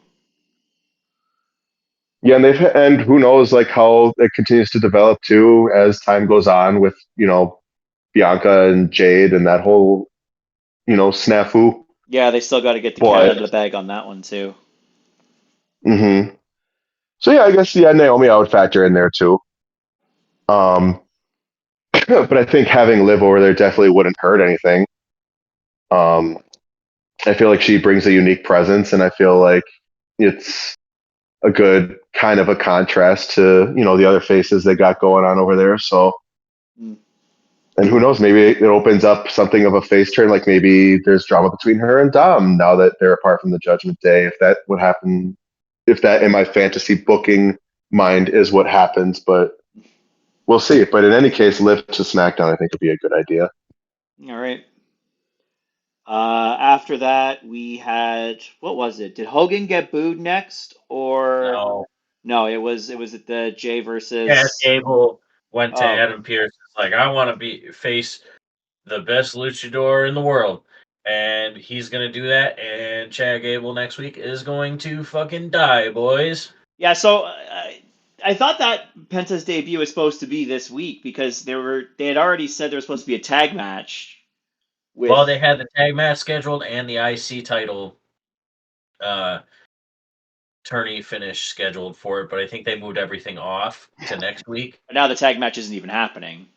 yeah, and who knows like how it continues to develop too as time goes on with Bianca and Jade and that whole snafu. Yeah, they still got to get the cat out But of the bag on that one too. so yeah, I guess Naomi I would factor in there too. Um, but I think having Liv over there definitely wouldn't hurt anything. Um, I feel like she brings a unique presence, and I feel like it's a good kind of a contrast to the other faces they got going on over there. So, Mm. and who knows, maybe it opens up something of a face turn. Like maybe there's drama between her and Dom now that they're apart from the Judgment Day. If that would happen, if that in my fantasy booking mind is what happens, but we'll see. But in any case, Liv to SmackDown, I think would be a good idea. All right. After that, we had what was it? Did Hogan get booed next, or No. no? It was at the Jay Chad versus. Gable went to Oh, Adam Pearce. It's like, I want to face the best luchador in the world. And he's going to do that. And Chad Gable next week is going to fucking die, boys. yeah. So I thought that Penta's debut was supposed to be this week because they had already said there was supposed to be a tag match with. Well, they had the tag match scheduled and the IC title uh, tourney finish scheduled for it, but I think they moved everything off to next week. But now the tag match isn't even happening.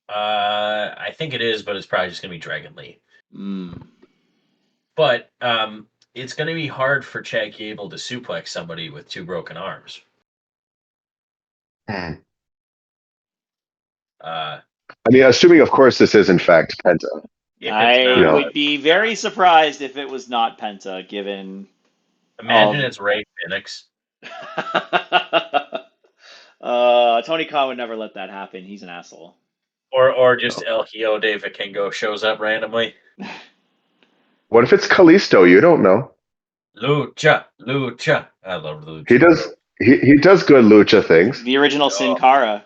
I think it is, but it's probably just going to be Dragon Lee. Mm. But it's going to be hard for Chad Gable to suplex somebody with two broken arms. Hmm. Uh, I mean, assuming, of course, this is in fact Penta. if I it's not, would be very surprised if it was not Penta, given. imagine it's Ray Phoenix. Tony Khan would never let that happen. He's an asshole. Or just El Hijo de Vikingo shows up randomly. What if it's Kalisto? You don't know. Lucha, lucha. I love lucha. He does. He does good lucha things. The original Sin Cara.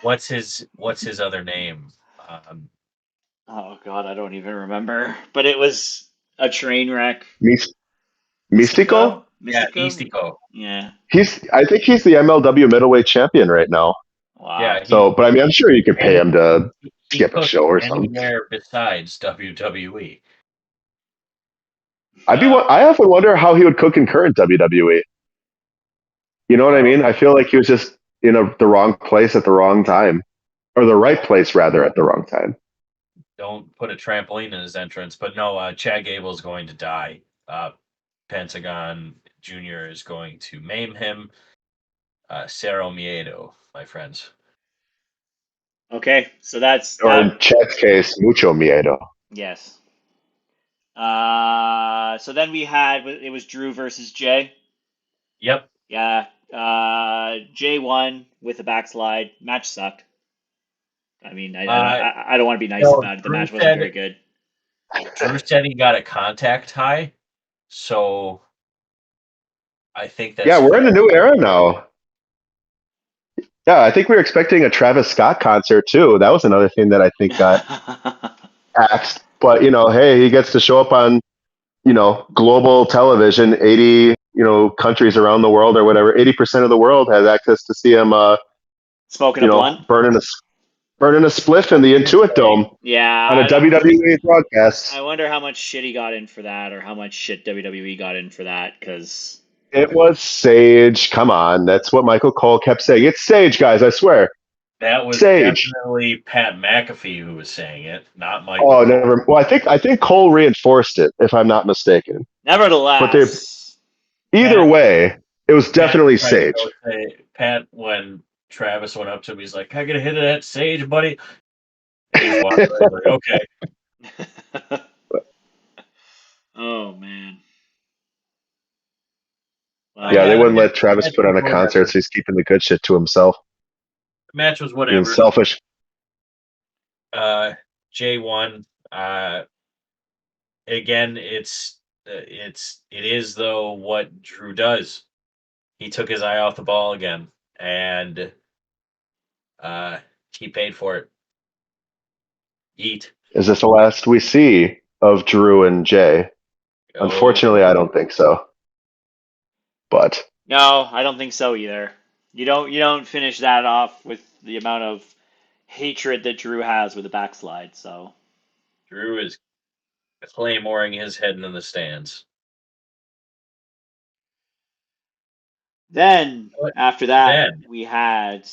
What's his other name? Oh God, I don't even remember. But it was a train wreck. Mystico? Yeah, Mystico. Yeah. I think he's the MLW middleweight champion right now. Wow. Yeah. So, but I mean, I'm sure you could pay him to He skip a cooked show or something. anywhere besides WWE. I often wonder how he would cook in current WWE. You know what I mean? I feel like he was just in the wrong place at the wrong time, or the right place rather at the wrong time. Don't put a trampoline in his entrance, but no, Chad Gable is going to die. Pentagon Jr. is going to maim him. Cero Miedo, my friends. Okay, so that's Or in Chad's case, mucho miedo. yes. So then it was Drew versus Jay. Yep. Yeah. Jay won with a backslide. Match sucked. I mean, I don't want to be nice about it. The match wasn't very good. Drew said he got a contact high, so I think that's We're in a new era now. Yeah, I think we were expecting a Travis Scott concert too. That was another thing that I think got axed. But hey, he gets to show up on global television. 80 countries around the world or whatever. 80% of the world has access to see him. Smoking a blunt, burning a spliff in the Intuit Dome. Yeah. On a WWE broadcast. I wonder how much shit he got in for that, or how much shit WWE got in for that, because. It was Sage. Come on. That's what Michael Cole kept saying. It's Sage, guys, I swear. That was Sage. definitely Pat McAfee who was saying it, not Michael. Oh, never. Well, I think Cole reinforced it, if I'm not mistaken. Nevertheless. But either way, it was definitely Sage. Pat, when Travis went up to him. He's like, "I get a hit of that sage, buddy." And he just walked away. He's like, okay. Oh man. But Yeah, they yeah, wouldn't the let Travis match put was on a concert, whatever. so he's keeping the good shit to himself. The match was Being whatever. selfish. Jay won. Again, it is though what Drew does. He took his eye off the ball again, and he paid for it. Eat. Is this the last we see of Drew and Jay? Unfortunately, I don't think so. But No, I don't think so either. You don't finish that off with the amount of hatred that Drew has with the backslide, so Drew is claymoring his head into the stands. then But after that then we had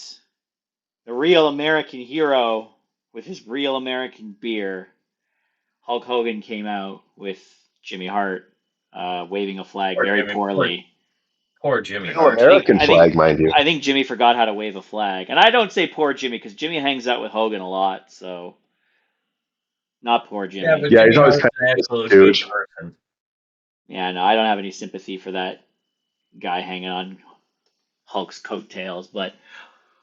the real American hero with his real American beer. Hulk Hogan came out with Jimmy Hart waving a flag poor very Jimmy, poorly. poor Jimmy real Hart. American flag, mind you. I think Jimmy forgot how to wave a flag. And I don't say poor Jimmy because Jimmy hangs out with Hogan a lot, so not poor Yeah, Jimmy. but Yeah, he's Jimmy always Hart's kind an of absolute a good douche. person. Yeah, no, I don't have any sympathy for that guy hanging on Hulk's coattails, but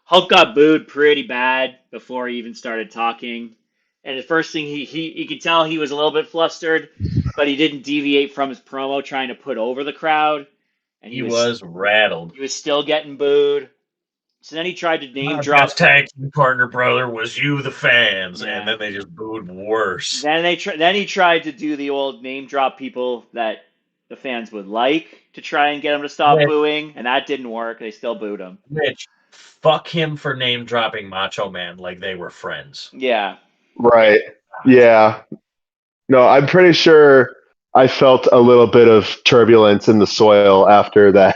Hulk got booed pretty bad before he even started talking. And the first thing you could tell he was a little bit flustered, but he didn't deviate from his promo trying to put over the crowd. And He was rattled. he was still getting booed. So then he tried to name My drop. best tag team partner, brother, was you, the fans, Yeah. and then they just booed worse. Then he tried to do the old name drop people that the fans would like to try and get him to stop Yeah. booing, and that didn't work. They still booed him. Which, fuck him for name dropping Macho Man like they were friends. Yeah. Right. Yeah. No, I'm pretty sure I felt a little bit of turbulence in the soil after that.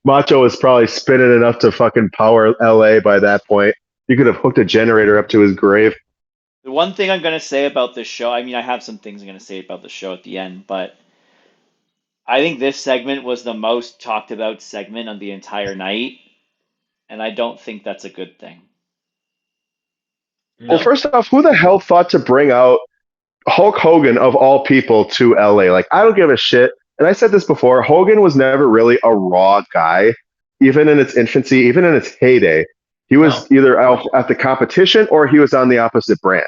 Macho was probably spinning enough to fucking power LA by that point. You could have hooked a generator up to his grave. The one thing I'm going to say about this show, I mean, I have some things I'm going to say about the show at the end, but I think this segment was the most talked about segment of the entire night, and I don't think that's a good thing. No. Well, first off, who the hell thought to bring out Hulk Hogan of all people to LA? Like, I don't give a shit. And I said this before, Hogan was never really a Raw guy, even in its infancy, even in its heyday. He was either out at the competition or he was on the opposite brand.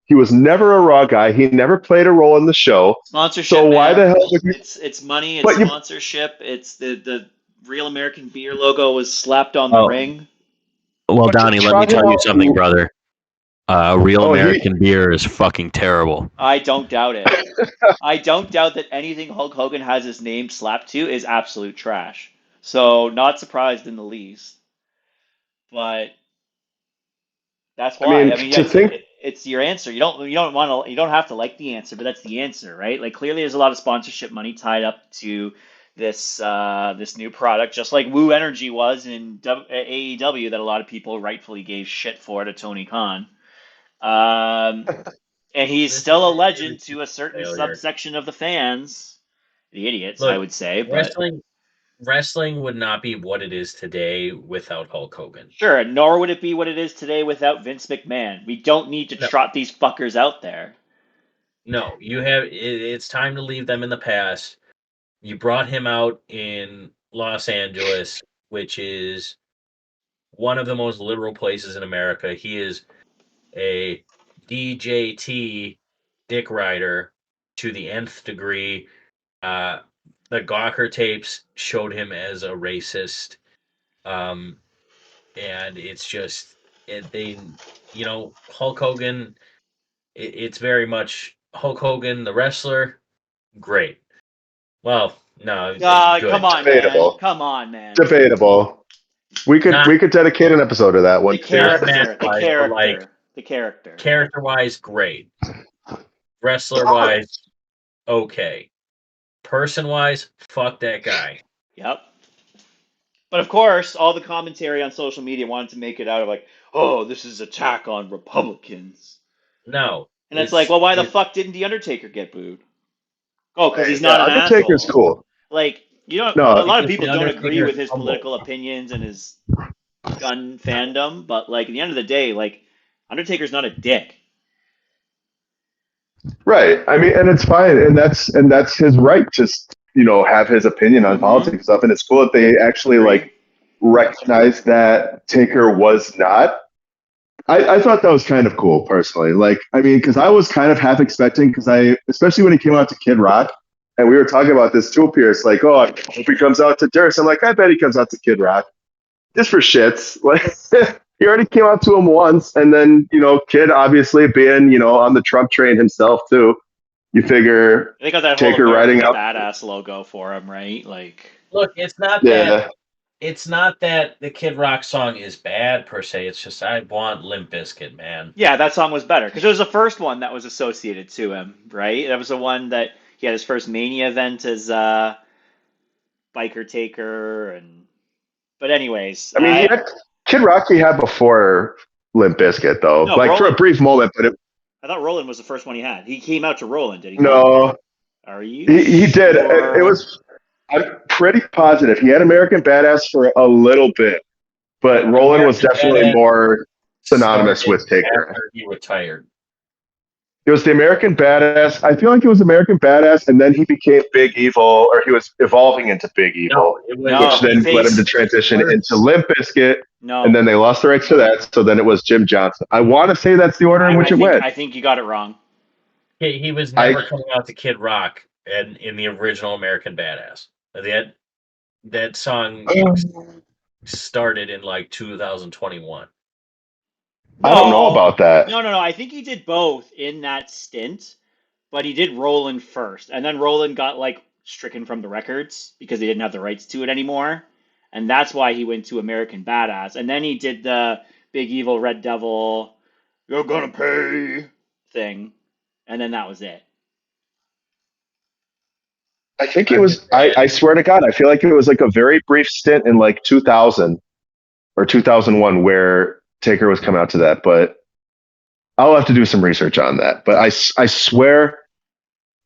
He was never a Raw guy. He never played a role in the show. Sponsorship, So why man. the hell would you? It's money, it's But you- sponsorship, it's the Real American Beer logo was slapped on the Oh. ring. Well, But you Donnie, let me trot him tell you out- something, brother. Real Oh, American beer is fucking terrible. I don't doubt it. I don't doubt that anything Hulk Hogan has his name slapped to is absolute trash. So not surprised in the least. But that's why. mean, to think- it's your answer. You don't have to like the answer, but that's the answer, right? Like clearly there's a lot of sponsorship money tied up to this new product, just like Woo Energy was in AEW that a lot of people rightfully gave shit for to Tony Khan. And he's still a legend to a certain subsection of the fans, the idiots, Look, I would say. But wrestling would not be what it is today without Hulk Hogan. sure, nor would it be what it is today without Vince McMahon. We don't need to trot these fuckers out there. No, it's time to leave them in the past. You brought him out in Los Angeles, which is one of the most liberal places in America. He is a DJT dick rider to the nth degree. The Gawker tapes showed him as a racist. And it's just Hulk Hogan. It's very much Hulk Hogan, the wrestler. Great. Well, no. Good. Come on, Debatable. man. Come on, man. Debatable. We could dedicate an episode to that one. The character. Character-wise, great. Wrestler-wise, okay. Person-wise, fuck that guy. Yep. But of course, all the commentary on social media wanted to make it out of like, oh, this is attack on Republicans. No. And it's like, well, why the fuck didn't The Undertaker get booed? Oh, because he's not an Undertaker's asshole. cool. Like, a lot of people don't agree with his political opinions and his gun fandom, but like at the end of the day, like Undertaker's not a dick. Right. I mean, and it's fine, and that's his right to have his opinion on politics and stuff. And it's cool that they actually Agree. recognize that Taker was not. I thought that was kind of cool personally. Like, I mean, because I was kind of half expecting, especially when he came out to Kid Rock, and we were talking about this too, Pierce. Like, oh, I hope he comes out to Durst. I'm like, I bet he comes out to Kid Rock just for shits. Like, he already came out to him once, and then Kid obviously being on the Trump train himself too. You figure They got that whole Taker riding American out. Badass logo for him, right? Like, Look, it's not Yeah. that the Kid Rock song is bad per se. It's just I want Limp Bizkit, man. yeah, that song was better because it was the first one that was associated to him, right? That was the one that he had his first Mania event as Biker Taker, and but anyways, I mean, Kid Rock he had before Limp Bizkit though, No, like for a brief moment, but I thought Roland was the first one he had. He came out to Roland, did he? no, Are you? he did. Sure? It was. I'm pretty positive he had American Badass for a little bit, but Roland was American definitely Badass more synonymous started with Taker. after he retired. It was the American Badass. I feel like it was American Badass, and then he became Big Evil, or he was evolving into Big Evil, it No, which then he led him to faced- transition into Limp Bizkit, No, and then they lost the rights to that. So then it was Jim Johnson. I want to say that's the order in which it went. I think you got it wrong. He was never coming out to Kid Rock and in the original American Badass. That song started in like 2021. I don't know about that. No. I think he did both in that stint, but he did Roland first, and then Roland got like stricken from the records because they didn't have the rights to it anymore, and that's why he went to American Badass, and then he did the Big Evil Red Devil, you're gonna pay thing, and then that was it. I think it was. I swear to God, I feel like it was like a very brief stint in like 2000 or 2001 where Taker was coming out to that, but I'll have to do some research on that. But I swear,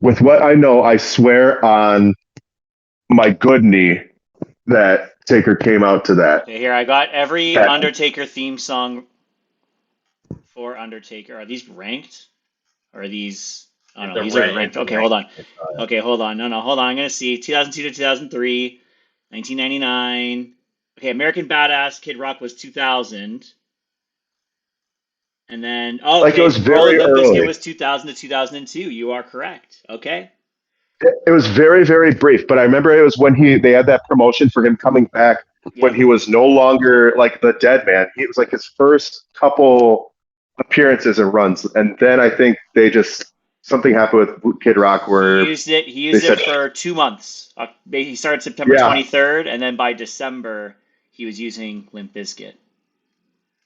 with what I know, I swear on my good knee that Taker came out to that. Okay, here I got every That- Undertaker theme song for Undertaker. Are these ranked? Or are these? Oh no, these are ranked. Okay, hold on. Okay, hold on. No, hold on. I'm gonna see 2002 to 2003, 1999. Okay, American Badass Kid Rock was 2000, and then Like, it was very Limp Bizkit early. was 2000 to 2002. You are correct. Okay. It was very, very brief, but I remember it was when they had that promotion for him coming back when he was no longer like the dead man. It was like his first couple appearances and runs, and then I think something happened with Kid Rock where He used it for 2 months. He started September 23rd, and then by December he was using Limp Bizkit.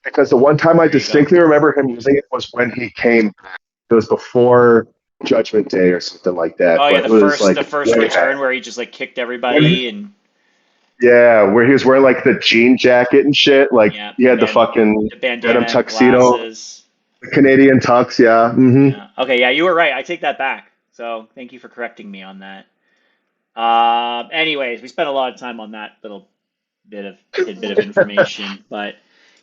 because the one time I distinctly remember him using it was when he came back. It was before Judgment Day or something like that. Oh yeah, but it was the first return where he just like kicked everybody and where he was wearing like the jean jacket and shit. Like he had the fucking bandana denim tuxedo, glasses. the Canadian tux. Yeah. Mm-hmm. Yeah. Okay, yeah, you were right. I take that back. So thank you for correcting me on that. Anyways, we spent a lot of time on that little tidbit of information, but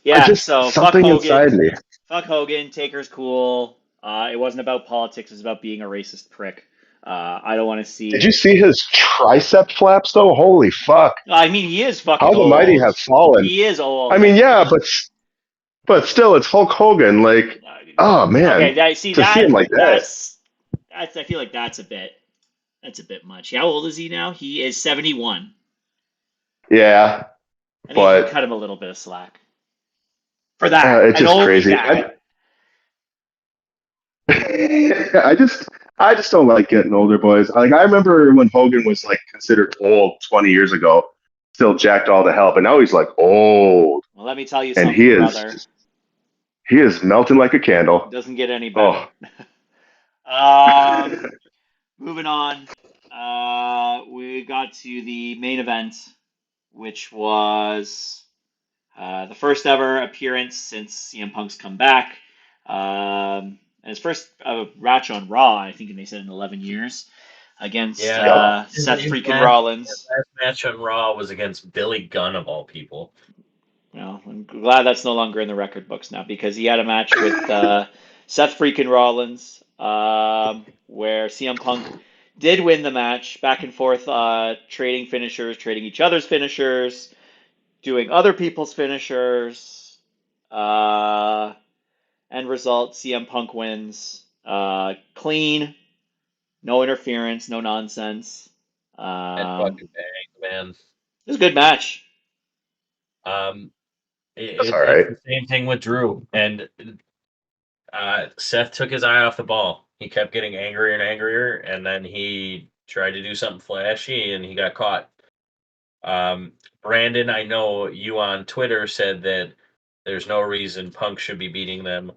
yeah. So fuck something Hogan. inside me. Fuck Hogan. Taker's cool. It wasn't about politics. It was about being a racist prick. I don't want to see. Did you see his tricep flaps though? Holy fuck! I mean, he is fucking How the old. mighty have fallen. He is old. I mean, yeah, but still, it's Hulk Hogan. Like, oh man, okay, see him like that. I feel like that's a bit much. How old is he now? He is 71. Yeah, I think you cut him a little bit of slack for that. It's just crazy. I just don't like getting older, boys. Like, I remember when Hogan was like considered old 20 years ago, still jacked all the hell, but now he's like old. Well, let me tell you and something, brother. He is melting like a candle. It doesn't get any better. Oh. Moving on, we got to the main event, which was the first ever appearance since CM Punk's come back. And his first match on Raw, I think they said in 11 years, against Seth freaking Rollins. His last match on Raw was against Billy Gunn, of all people. I'm glad that's no longer in the record books now because he had a match with Seth freaking Rollins, where CM Punk did win the match, back and forth, trading finishers, trading each other's finishers, doing other people's finishers. End result: CM Punk wins, clean, no interference, no nonsense. That fucking bang, man. It was a good match. Um, That's all it's right. the same thing with Drew, and Seth took his eye off the ball. He kept getting angrier and angrier, and then he tried to do something flashy, and he got caught. Brandon, I know you on Twitter said that there's no reason Punk should be beating them.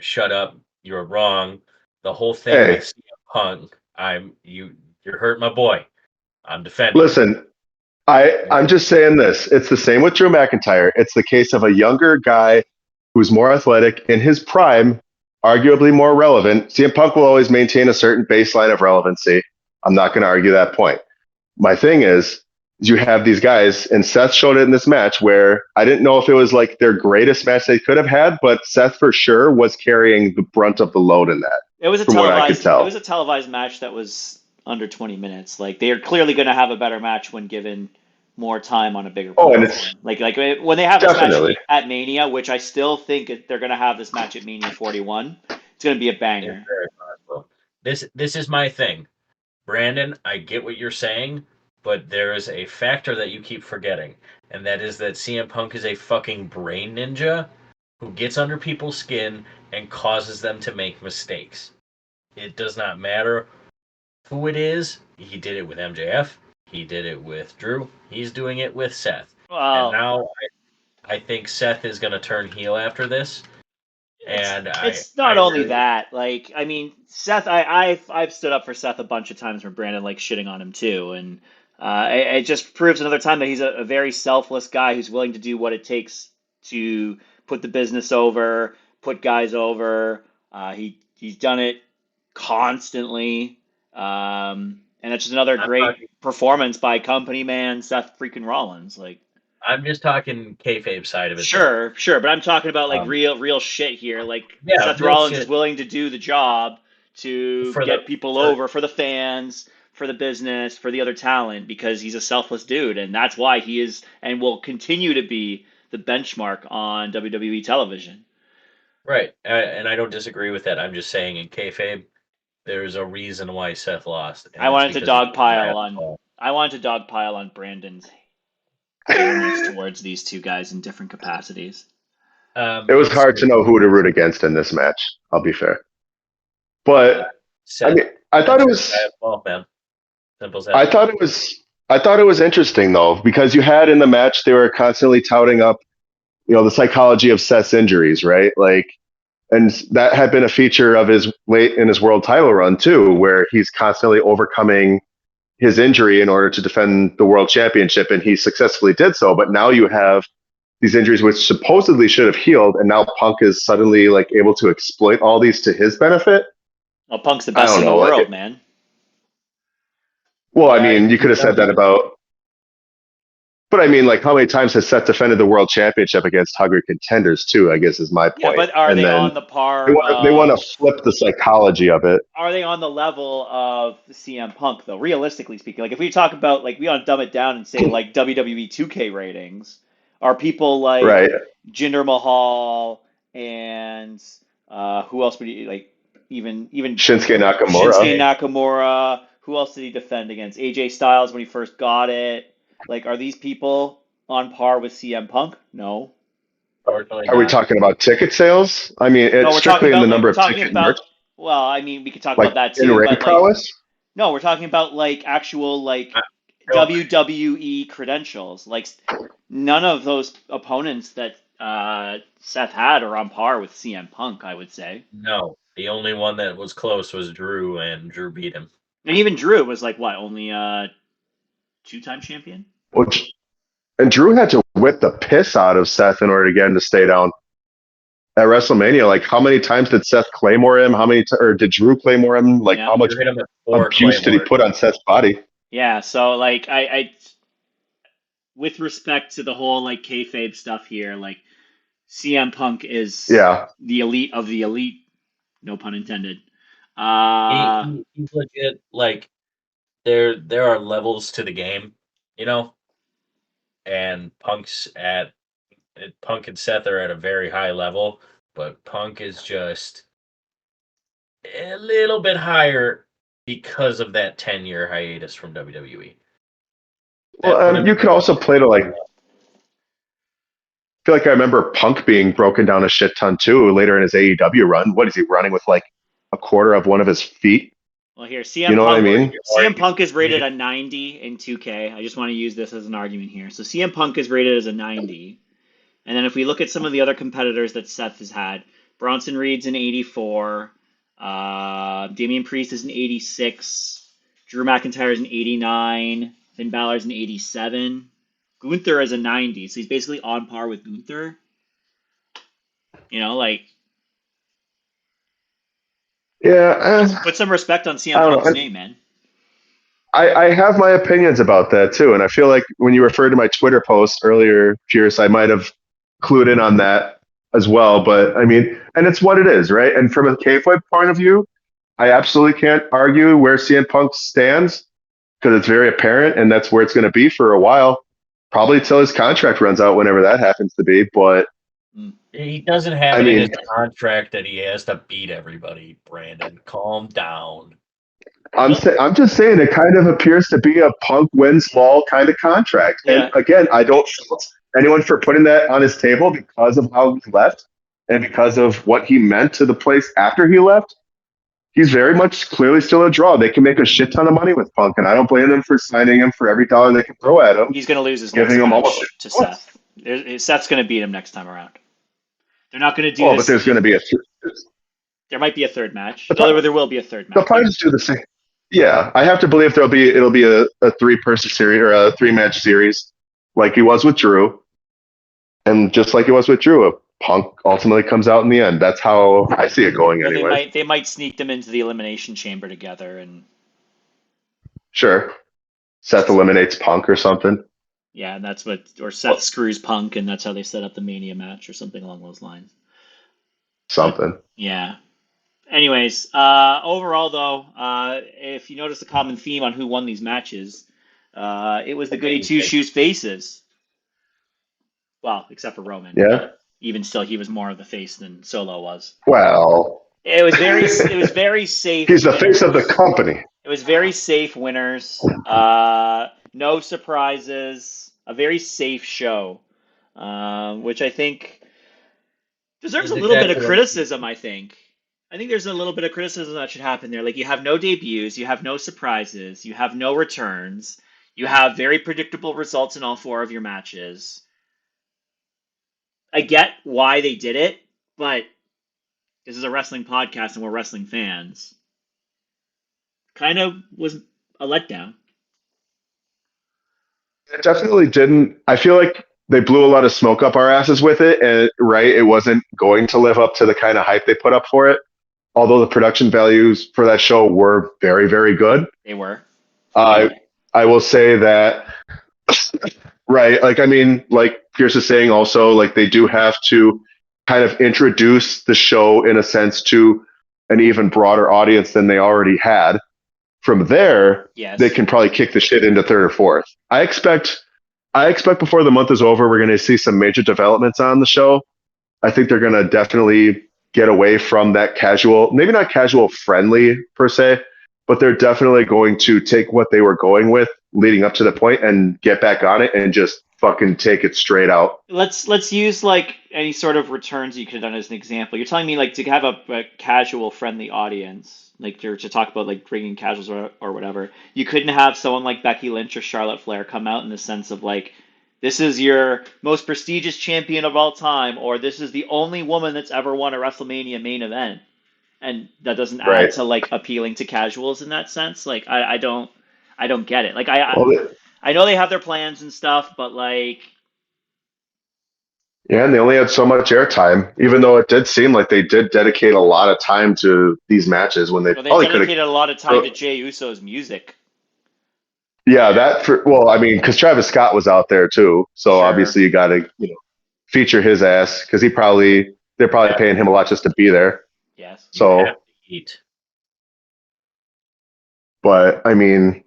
Shut up, you're wrong. The whole thing Hey, with CM Punk, you're hurting my boy. I'm defending. listen, I'm just saying this. It's the same with Drew McIntyre. It's the case of a younger guy who's more athletic in his prime, arguably more relevant. CM Punk will always maintain a certain baseline of relevancy. I'm not going to argue that point. My thing is you have these guys, and Seth showed it in this match where I didn't know if it was like their greatest match they could have had, but Seth for sure was carrying the brunt of the load in that, It was a from what I could televised. It tell. was a televised match that was under 20 minutes. Like they are clearly going to have a better match when given more time on a bigger Oh, and it's platform. Like when they have this match definitely. at Mania, which I still think they're going to have this match at Mania 41. It's going to be a It's banger. very possible. This is my thing. Brandon, I get what you're saying, but there is a factor that you keep forgetting, and that is that CM Punk is a fucking brain ninja who gets under people's skin and causes them to make mistakes. It does not matter who it is. He did it with MJF. He did it with Drew. He's doing it with Seth. And Well, now I think Seth is going to turn heel after this. it's And it's I not only really, that. Like I mean, Seth. I've stood up for Seth a bunch of times when Brandon like shitting on him too, and it just proves another time that he's a very selfless guy who's willing to do what it takes to put the business over, put guys over. He's done it constantly, and it's just another I'm great talking. performance by company man Seth freaking Rollins. Like. I'm just talking kayfabe side of it, though. Sure, but I'm talking about like Um, real shit here. Like yeah, Seth real Rollins is shit willing to do the job to for the get people for over for the fans, for the business, for the other talent because he's a selfless dude and that's why he is and will continue to be the benchmark on WWE television. right, and I don't disagree with that. I'm just saying in kayfabe, there's a reason why Seth lost, and I it's wanted to because he took his eye dogpile off the on ball. I wanted to dogpile on Brandon's bitterness towards these two guys in different capacities. It was It's hard to know who to root against in this match. I'll be fair, but I Seth. mean, I thought Seth it took his eye was. off the ball, man. Simple as I that. thought it was. I thought it was interesting though because you had in the match they were constantly touting up, the psychology of Seth's injuries, right? Like, and that had been a feature of his late in his world title run too, where he's constantly overcoming his injury in order to defend the world championship, and he successfully did so. But now you have these injuries which supposedly should have healed, and now Punk is suddenly like able to exploit all these to his benefit. Well, Punk's the I best don't in the know. world, man. Well, I Yeah, mean, you could he's have said done that it. about, but I mean, like, how many times has Seth defended the world championship against hungry contenders too? I guess is my Yeah, point. but are And they then on the par they want to of flip the psychology of it. are they on the level of CM Punk though? Realistically speaking, like if we talk about like we want to dumb it down and say like WWE 2K ratings, are people like Right. Jinder Mahal and who else would you like? Even Shinsuke Nakamura. Shinsuke Nakamura. Who else did he defend against? AJ Styles when he first got it. Like, are these people on par with CM Punk? No. Unfortunately Are we not. talking about ticket sales? I mean, No, it's we're talking strictly in the about like number we're of talking ticket merch, about. Well, I mean, we could talk like about that in too, ring but like prowess. no, we're talking about like actual like I don't. WWE credentials. Like none of those opponents that Seth had are on par with CM Punk, I would say. No, the only one that was close was Drew, and Drew beat him. And even Drew was like what, only two-time champion? Which and Drew had to whip the piss out of Seth in order to get him to stay down at WrestleMania. Like, how many times did Seth Claymore him? Or did Drew Claymore him? Like, Yeah. how much Drew hit him with 4 abuse did he claymores. put on Seth's body? Yeah, so like I with respect to the whole like kayfabe stuff here, like CM Punk is Yeah. the elite of the elite, no pun intended. He's legit. Like there are levels to the game, you know, and Punk and Seth are at a very high level, but Punk is just a little bit higher because of that 10-year hiatus from WWE. That put Well, him you in could also play to like. I feel like I remember Punk being broken down a shit ton too later in his AEW run. What is he running with like a quarter of one of his feet? Well, here You know what I mean? CM Punk is rated a 90 in 2K. I just want to use this as an argument here. So CM Punk is rated as a 90, and then if we look at some of the other competitors that Seth has had, Bronson Reed's an 84, Damian Priest is an 86, Drew McIntyre is an 89, Finn Balor's an 87. Gunther is a 90, so he's basically on par with Gunther. You know, like Yeah. put some respect on I CM don't Punk's know. name, man. I have my opinions about that too, and I feel like when you referred to my Twitter post earlier, Pierce, I might have clued in on that as well. But I mean, and it's what it is, right? And from a kayfabe point of view, I absolutely can't argue where CM Punk stands because it's very apparent, and that's where it's going to be for a while, probably till his contract runs out, whenever that happens to be. But He doesn't have I it in his mean, contract that he has to beat everybody. Brandon, calm down. I'm just saying it kind of appears to be a Punk wins small kind of contract. And Yeah. again, I don't fault anyone for putting that on his table because of how he left and because of what he meant to the place after he left. He's very much clearly still a draw. They can make a shit ton of money with Punk, and I don't blame them for signing him for every dollar they can throw at him, He's going to lose his giving next him match almost. to Seth. Seth's going to beat him next time around. They're not going to do Oh, this. but there's going to be There might be a third match. There will be a third they'll match. probably just do the same. Yeah, I have to believe it'll be a 3-person series or a 3-match series, like he was with Drew, and just like he was with Drew, a Punk ultimately comes out in the end. That's how I see it going. Well, Anyway, they might sneak them into the elimination chamber together, and sure, Seth eliminates Punk or something. yeah, and that's what, or Seth screws Punk, and that's how they set up the Mania match or something along those lines. Something. Yeah. Anyways, overall though, if you notice the common theme on who won these matches, it was the Goody Two Shoes faces. Well, except for Roman. Yeah. Even still, he was more of the face than Solo was. Well, It was very safe. he's the face of the winners. company. It was very safe winners. No surprises. A very safe show, which I think deserves a little bit of criticism. I think there's a little bit of criticism that should happen there. Like, you have no debuts, you have no surprises, you have no returns, you have very predictable results in all 4 of your matches. I get why they did it, but this is a wrestling podcast and we're wrestling fans. Kind of was a letdown. It definitely didn't. I feel like they blew a lot of smoke up our asses with it, and right, it wasn't going to live up to the kind of hype they put up for it. Although the production values for that show were very, very good. They were. I will say that, right? Like, I mean, like Pierce is saying, also, like, they do have to kind of introduce the show in a sense to an even broader audience than they already had. From there, Yes. they can probably kick the shit into 3rd or 4th. I expect before the month is over, we're going to see some major developments on the show. I think they're going to definitely get away from that casual, maybe not casual friendly per se, but they're definitely going to take what they were going with leading up to the point and get back on it and just fucking take it straight out. Let's use like any sort of returns you could have done as an example. You're telling me like to have a casual friendly audience, like to talk about like bringing casuals or whatever. You couldn't have someone like Becky Lynch or Charlotte Flair come out in the sense of like, this is your most prestigious champion of all time, or this is the only woman that's ever won a WrestleMania main event. And that doesn't add to like appealing to casuals in that sense. Like I don't get it. Like I know they have their plans and stuff, but like, yeah, and they only had so much airtime, even though it did seem like they did dedicate a lot of time to these matches when they well, probably they could have. dedicated a lot of time to Jey Uso's music. Yeah, because Travis Scott was out there too, so Sure. obviously you got to feature his ass because they're probably paying him a lot just to be there. Yes. You have So, to eat. but I mean,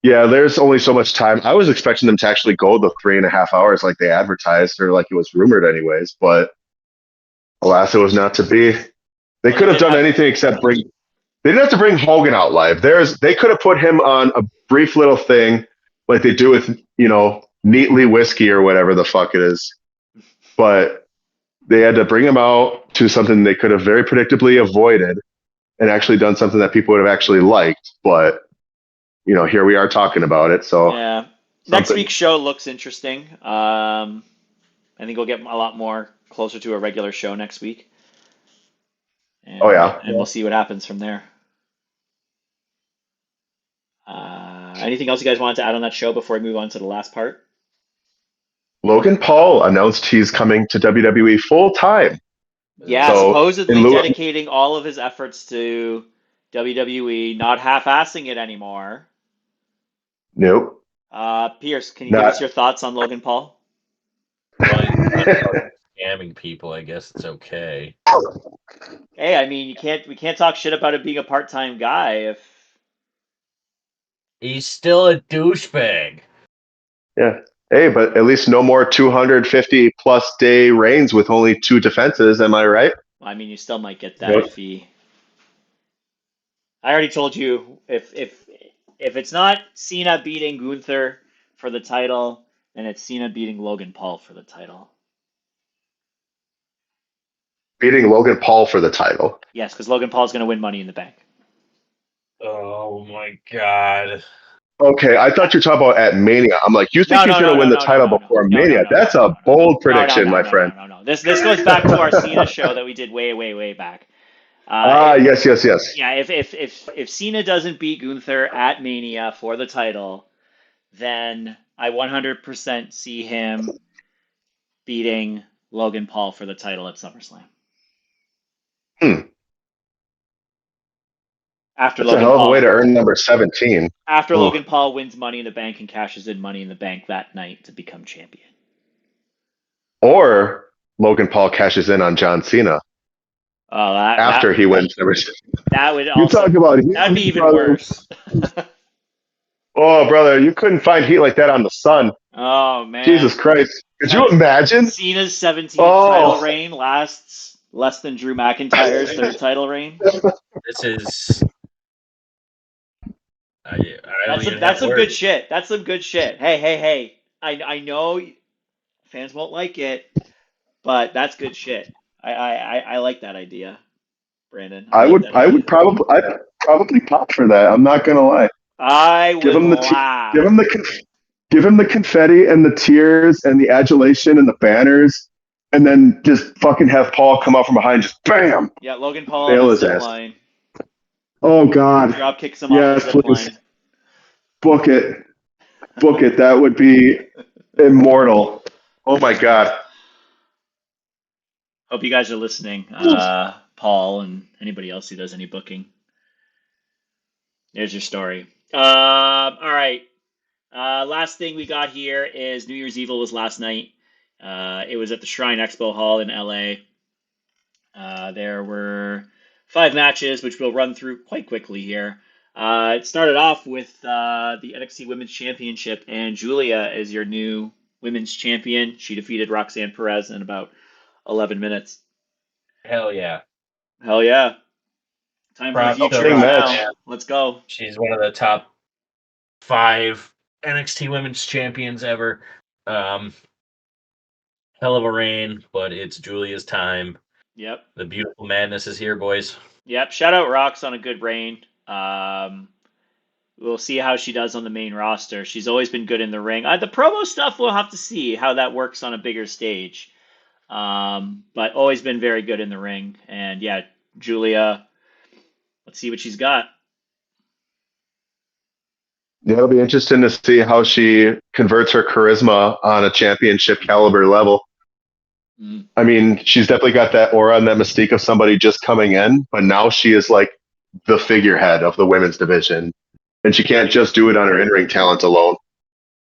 yeah, there's only so much time. I was expecting them to actually go the 3.5 hours like they advertised or like it was rumored, anyways. But alas, it was not to be. They Well, could have done anything except bring. They didn't have to bring Hogan out live. They could have put him on a brief little thing like they do with Neatly Whiskey or whatever the fuck it is. But they had to bring him out to something they could have very predictably avoided and actually done something that people would have actually liked. But here we are talking about it. So Yeah. Next something. week's show looks interesting. I think we'll get a lot more closer to a regular show next week. Oh And, yeah, and we'll see what happens from there. Anything else you guys wanted to add on that show before we move on to the last part? Logan Paul announced he's coming to WWE full time. Yeah, So in supposedly lieu, dedicating all of his efforts to WWE, not half-assing it anymore. nope, Pierce, can you give us not. your thoughts on Logan Paul? Well, he's scamming people. I guess it's okay. Hey, I mean, we can't talk shit about it being a part-time guy if He's still a douchebag. Yeah. Hey, but at least no more 250 plus day reigns with only 2 defenses. Am I right? I mean, you still might get that Yep. if he. I already told you if it's not Cena beating Gunther for the title, then it's Cena beating Logan Paul for the title. Beating Logan Paul for the title. Yes, because Logan Paul's going to win Money in the Bank. Oh my god. Okay, I thought you were talking about at Mania. I'm like, you think No, he's no, going no, to no, win the no, no, title no, no, before no, no, Mania? no, no, That's no, a no, bold no, no, prediction, no, my no, no, friend. no, no. This goes back to our Cena show that we did way back. Uh, Yes, yes, yes. yeah, if Cena doesn't beat Gunther at Mania for the title, then I 100% see him beating Logan Paul for the title at SummerSlam. Hmm. After That's a Logan hell of a way to Paul earn number 17. after Ooh. Logan Paul wins Money in the Bank and cashes in Money in the Bank that night to become champion. Or Logan Paul cashes in on John Cena Oh, after he wins number. that would You talk also about that'd be heat, even brother. worse. Oh, brother, you couldn't find heat like that on the sun. Oh man. Jesus Christ. Could you imagine? Cena's 17th title Oh, reign lasts less than Drew McIntyre's third title reign. This is. I don't even That's have some words. good shit. That's some good shit. Hey. I know fans won't like it, but that's good shit. I like that idea, Brandon. I like that idea. I'd probably pop for that. I'm not gonna lie. I Give would him the laugh. give him the confetti and the tears and the adulation and the banners, and then just fucking have Paul come out from behind, just bam, Yeah, Logan Paul on nail a his zip ass. line. Oh God, Drop kicks him off yes, the zip please line. book it, book it. That would be immortal. Oh my God. Hope you guys are listening, Paul and anybody else who does any booking. There's your story. All right. Last thing we got here is New Year's Evil was last night. It was at the Shrine Expo Hall in LA. There were 5 matches, which we'll run through quite quickly here. It started off with the NXT Women's Championship, and Julia is your new Women's Champion. She defeated Roxanne Perez in about 11 minutes. Hell yeah. Hell yeah. Time for the Props to future is Roxanne. now. Let's go. She's one of the top 5 NXT Women's Champions ever. Hell of a reign, but it's Julia's time. Yep. The beautiful madness is here, boys. Yep. Shout out Rox on a good reign. We'll see how she does on the main roster. She's always been good in the ring. The promo stuff, we'll have to see how that works on a bigger stage. But always been very good in the ring. And yeah, Julia, let's see what she's got. Yeah, it'll be interesting to see how she converts her charisma on a championship caliber level. Mm. I mean, she's definitely got that aura and that mystique of somebody just coming in, but now she is like the figurehead of the women's division. and she can't just do it on her in-ring talent alone.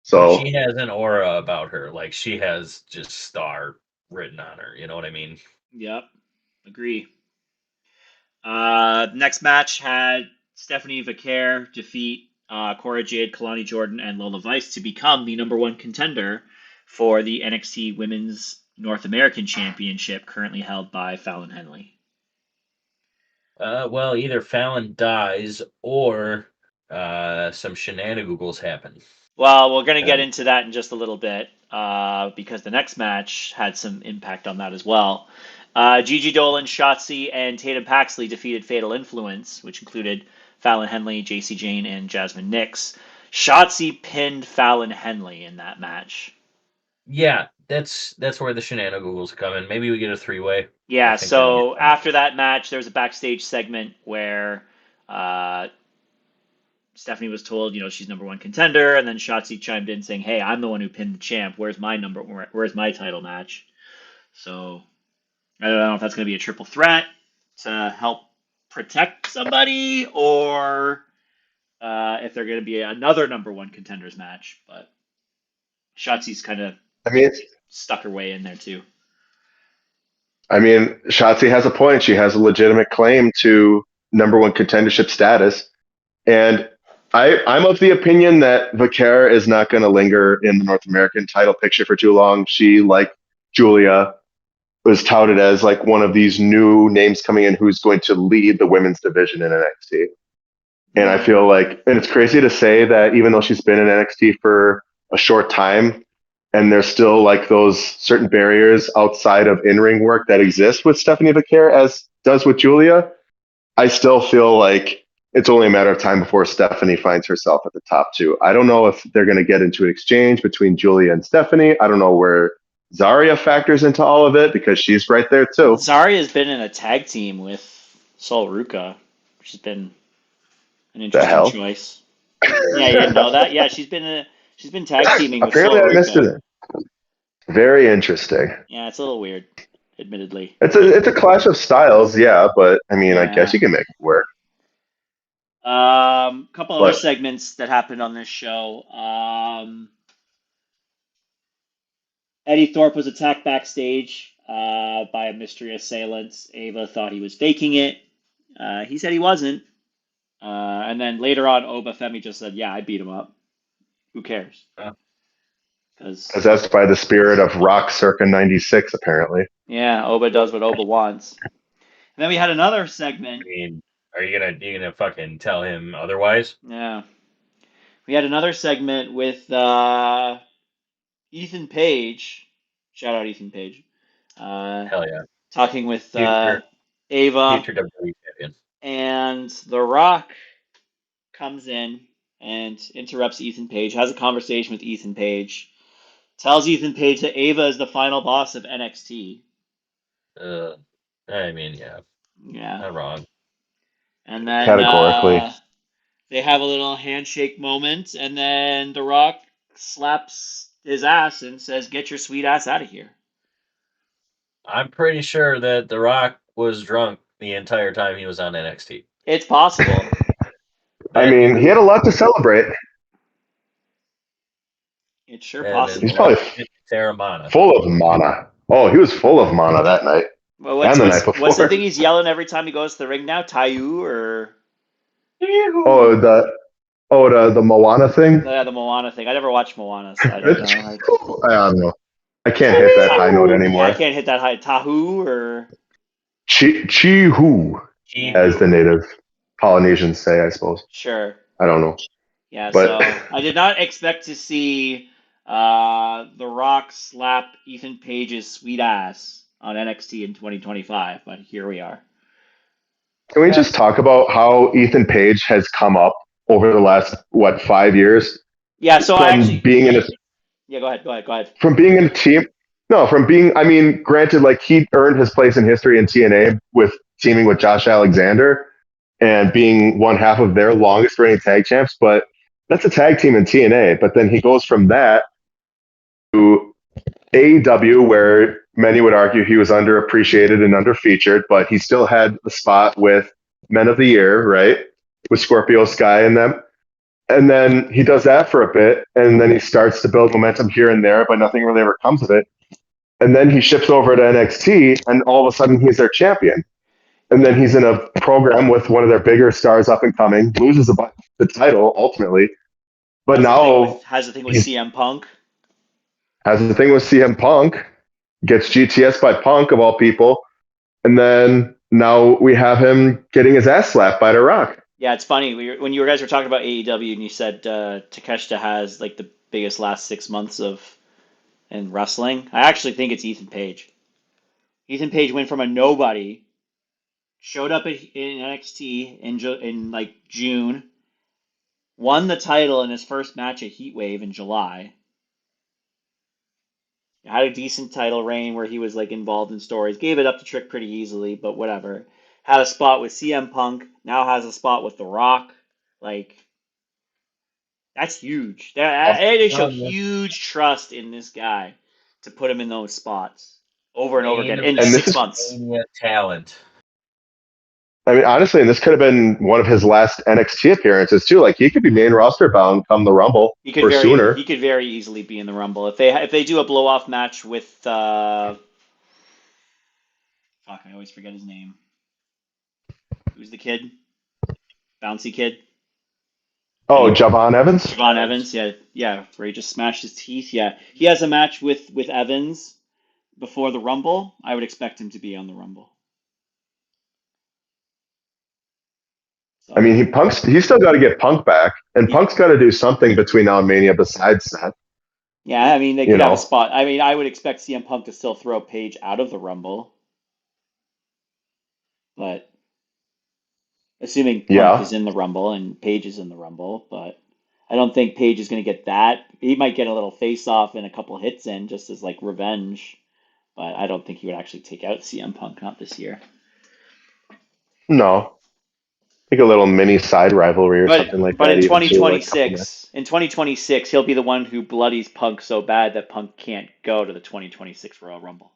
So She has an aura about her. Like, she has just star written on her. You know what I mean? Yep, agree. Next match had Stephanie Vaquer defeat Cora Jade, Kalani Jordan, and Lola Vice to become the number one contender for the NXT Women's North American Championship, currently held by Fallon Henley. Well, either Fallon dies or some shenanigans happen. Well, we're going to get into that in just a little bit because the next match had some impact on that as well. Gigi Dolan, Shotzi, and Tatum Paxley defeated Fatal Influence, which included Fallon Henley, JC Jane, and Jasmine Nix. Shotzi pinned Fallon Henley in that match. Yeah, that's where the shenanigans come in. Maybe we get a three-way. Yeah, so after that match, there was a backstage segment where Stephanie was told, she's number one contender, and then Shotzi chimed in saying, "Hey, I'm the one who pinned the champ. Where's my title match?" So I don't know if that's going to be a triple threat to help protect somebody, or if they're going to be another number one contenders match. But Shotzi's kind of stuck her way in there too. Shotzi has a point. She has a legitimate claim to number one contendership status, and I'm of the opinion that Vaquer is not going to linger in the North American title picture for too long. She, like Julia, was touted as like one of these new names coming in who's going to lead the women's division in NXT. And I feel like, and it's crazy to say that even though she's been in NXT for a short time, and there's still like those certain barriers outside of in-ring work that exist with Stephanie Vaquer, as does with Julia, I still feel like it's only a matter of time before Stephanie finds herself at the top two. I don't know if they're going to get into an exchange between Julia and Stephanie. I don't know where Zarya factors into all of it because she's right there too. Zarya's been in a tag team with Sol Ruca, which has been an interesting choice. Yeah, you didn't know that? Yeah, she's been tag teaming with Sol Ruca. Apparently I missed it. Very interesting. Yeah, it's a little weird, admittedly. It's a clash of styles, yeah, but I guess you can make it work. Couple other segments that happened on this show. Eddie Thorpe was attacked backstage by a mystery assailant. Ava thought he was faking it. He said he wasn't. And then later on, Oba Femi just said, "Yeah, I beat him up. Who cares?" Possessed by the spirit of Rock circa '96, apparently. Yeah, Oba does what Oba wants. And then we had another segment. Are you gonna fucking tell him otherwise? Yeah. We had another segment with Ethan Page. Shout out Ethan Page. Hell yeah. Talking with Ava. Future WWE champion. And The Rock comes in and interrupts Ethan Page, has a conversation with Ethan Page, tells Ethan Page that Ava is the final boss of NXT. Yeah. Yeah. Not wrong. And then categorically, they have a little handshake moment, and then The Rock slaps his ass and says, "Get your sweet ass out of here." I'm pretty sure that The Rock was drunk the entire time he was on NXT. It's possible. He had a lot to celebrate. It's sure possible. He's probably full of mana. Oh, he was full of mana that night. Well, what's the thing he's yelling every time he goes to the ring now? Tayu or? The Moana thing? Yeah, the Moana thing. I never watched Moana, so I don't know. I don't know. I can't hit that high note anymore. I can't hit that high. Tahu or? Chihu, as the native Polynesians say, I suppose. Sure. I don't know. Yeah, so I did not expect to see The Rock slap Ethan Page's sweet ass on NXT in 2025, but here we are. Can we just talk about how Ethan Page has come up over the last 5 years? Yeah, so go ahead. From being in a team, granted, like he earned his place in history in TNA with teaming with Josh Alexander and being one half of their longest reigning tag champs, but that's a tag team in TNA. But then he goes from that to AEW, where many would argue he was underappreciated and underfeatured, but he still had the spot with Men of the Year, right? With Scorpio Sky and them. And then he does that for a bit, and then he starts to build momentum here and there, but nothing really ever comes of it. And then he ships over to NXT, and all of a sudden he's their champion. And then he's in a program with one of their bigger stars up and coming, loses the title ultimately, but now has the thing with he's CM Punk. has the thing with CM Punk, gets GTS by Punk of all people, and then now we have him getting his ass slapped by The Rock. Yeah, it's funny when you guys were talking about AEW and you said Takeshita has like the biggest last 6 months of in wrestling. I actually think it's Ethan Page. Ethan Page went from a nobody, showed up in NXT in like June, won the title in his first match at Heatwave in July. Had a decent title reign where he was like involved in stories. Gave it up to Trick pretty easily, but whatever. Had a spot with CM Punk. Now has a spot with The Rock. Like, that's huge. They show huge trust in this guy to put him in those spots over and over again in 6 months. Talent. I mean, honestly, and this could have been one of his last NXT appearances too. Like he could be main roster bound come the Rumble or sooner. He could very easily be in the Rumble if they do a blow off match with fuck, I always forget his name. Who's the kid? Bouncy kid. Oh, Javon Evans. Javon Evans, yeah, where he just smashed his teeth. Yeah, he has a match with Evans before the Rumble. I would expect him to be on the Rumble. So, I mean, he's still got to get Punk back, and Punk's got to do something between now and Mania besides that. Yeah, I mean, they could have a spot. I mean, I would expect CM Punk to still throw Page out of the Rumble, but assuming Punk is in the Rumble and Page is in the Rumble, but I don't think Page is going to get that. He might get a little face-off and a couple hits in just as like revenge, but I don't think he would actually take out CM Punk, not this year. No. Like a little mini side rivalry or something like that. But in 2026, he'll be the one who bloodies Punk so bad that Punk can't go to the 2026 Royal Rumble.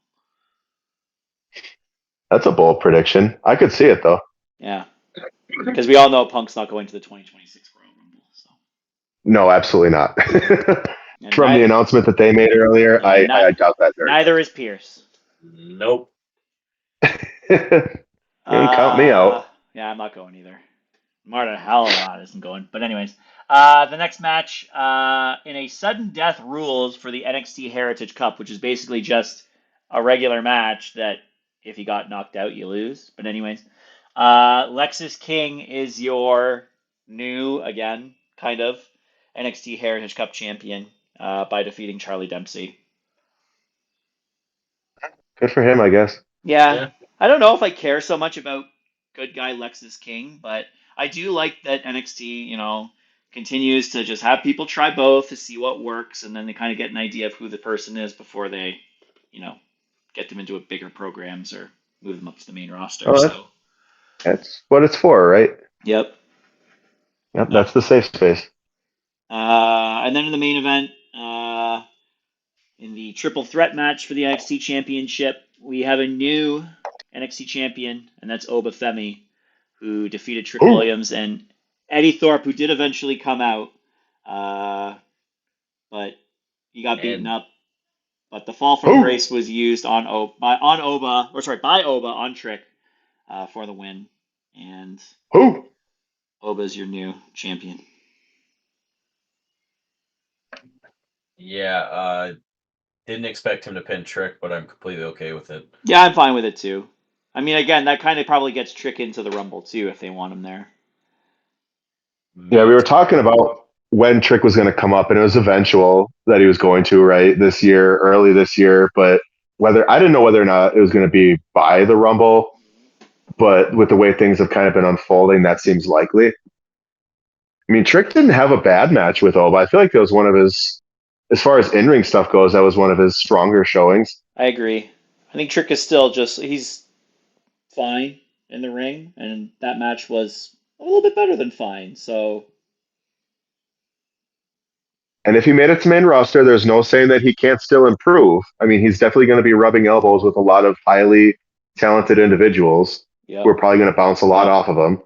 That's a bold prediction. I could see it though. Yeah, because we all know Punk's not going to the 2026 Royal Rumble. So. No, absolutely not. From the announcement that they made earlier, I doubt that. Neither is Pierce. Nope. Count me out. Yeah, I'm not going either. Marta Halal isn't going. But anyways, the next match in a sudden death rules for the NXT Heritage Cup, which is basically just a regular match that if you got knocked out, you lose. But anyways, Lexis King is your new, again, kind of, NXT Heritage Cup champion by defeating Charlie Dempsey. Good for him, I guess. Yeah. I don't know if I care so much about good guy Lexis King, but I do like that NXT, continues to just have people try both to see what works, and then they kind of get an idea of who the person is before they, get them into bigger programs or move them up to the main roster. So that's what it's for, right? Yep. That's the safe space. And then in the main event, in the triple threat match for the NXT Championship, we have a new NXT champion, and that's Ope-Eh, who defeated Trick Williams and Eddie Thorpe, who did eventually come out, but he got beaten up. But the fall from grace was used by Oba on Trick for the win, and Oba's your new champion. Yeah, didn't expect him to pin Trick, but I'm completely okay with it. Yeah, I'm fine with it too. I mean, again, that kind of probably gets Trick into the Rumble too if they want him there. Yeah, we were talking about when Trick was going to come up, and it was eventual that he was going to, right, early this year. But I didn't know whether or not it was going to be by the Rumble, but with the way things have kind of been unfolding, that seems likely. I mean, Trick didn't have a bad match with Oba. I feel like that was one of his, as far as in-ring stuff goes, that was one of his stronger showings. I agree. I think Trick is still he's fine in the ring, and that match was a little bit better than fine, so... And if he made it to main roster, there's no saying that he can't still improve. I mean, he's definitely going to be rubbing elbows with a lot of highly talented individuals who are probably going to bounce a lot off of him.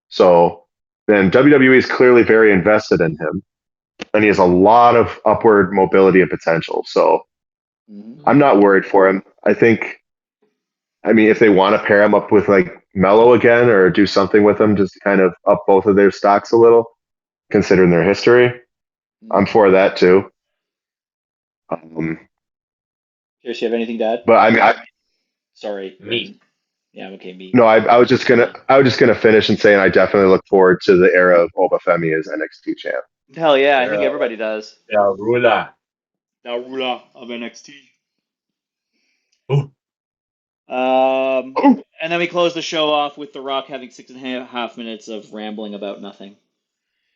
So then WWE is clearly very invested in him, and he has a lot of upward mobility and potential. So I'm not worried for him. I mean, if they want to pair him up with like Mello again or do something with him, just to kind of up both of their stocks a little, considering their history, I'm for that too. Pierce, you have anything to add? But I mean, Sorry. Me. Yeah, okay, me. no, I was just gonna finish and saying I definitely look forward to the era of Ope-Eh as NXT champ. Hell yeah, I think everybody does. Rula. Narula of NXT. Ooh. And then we close the show off with The Rock having 6.5 minutes of rambling about nothing.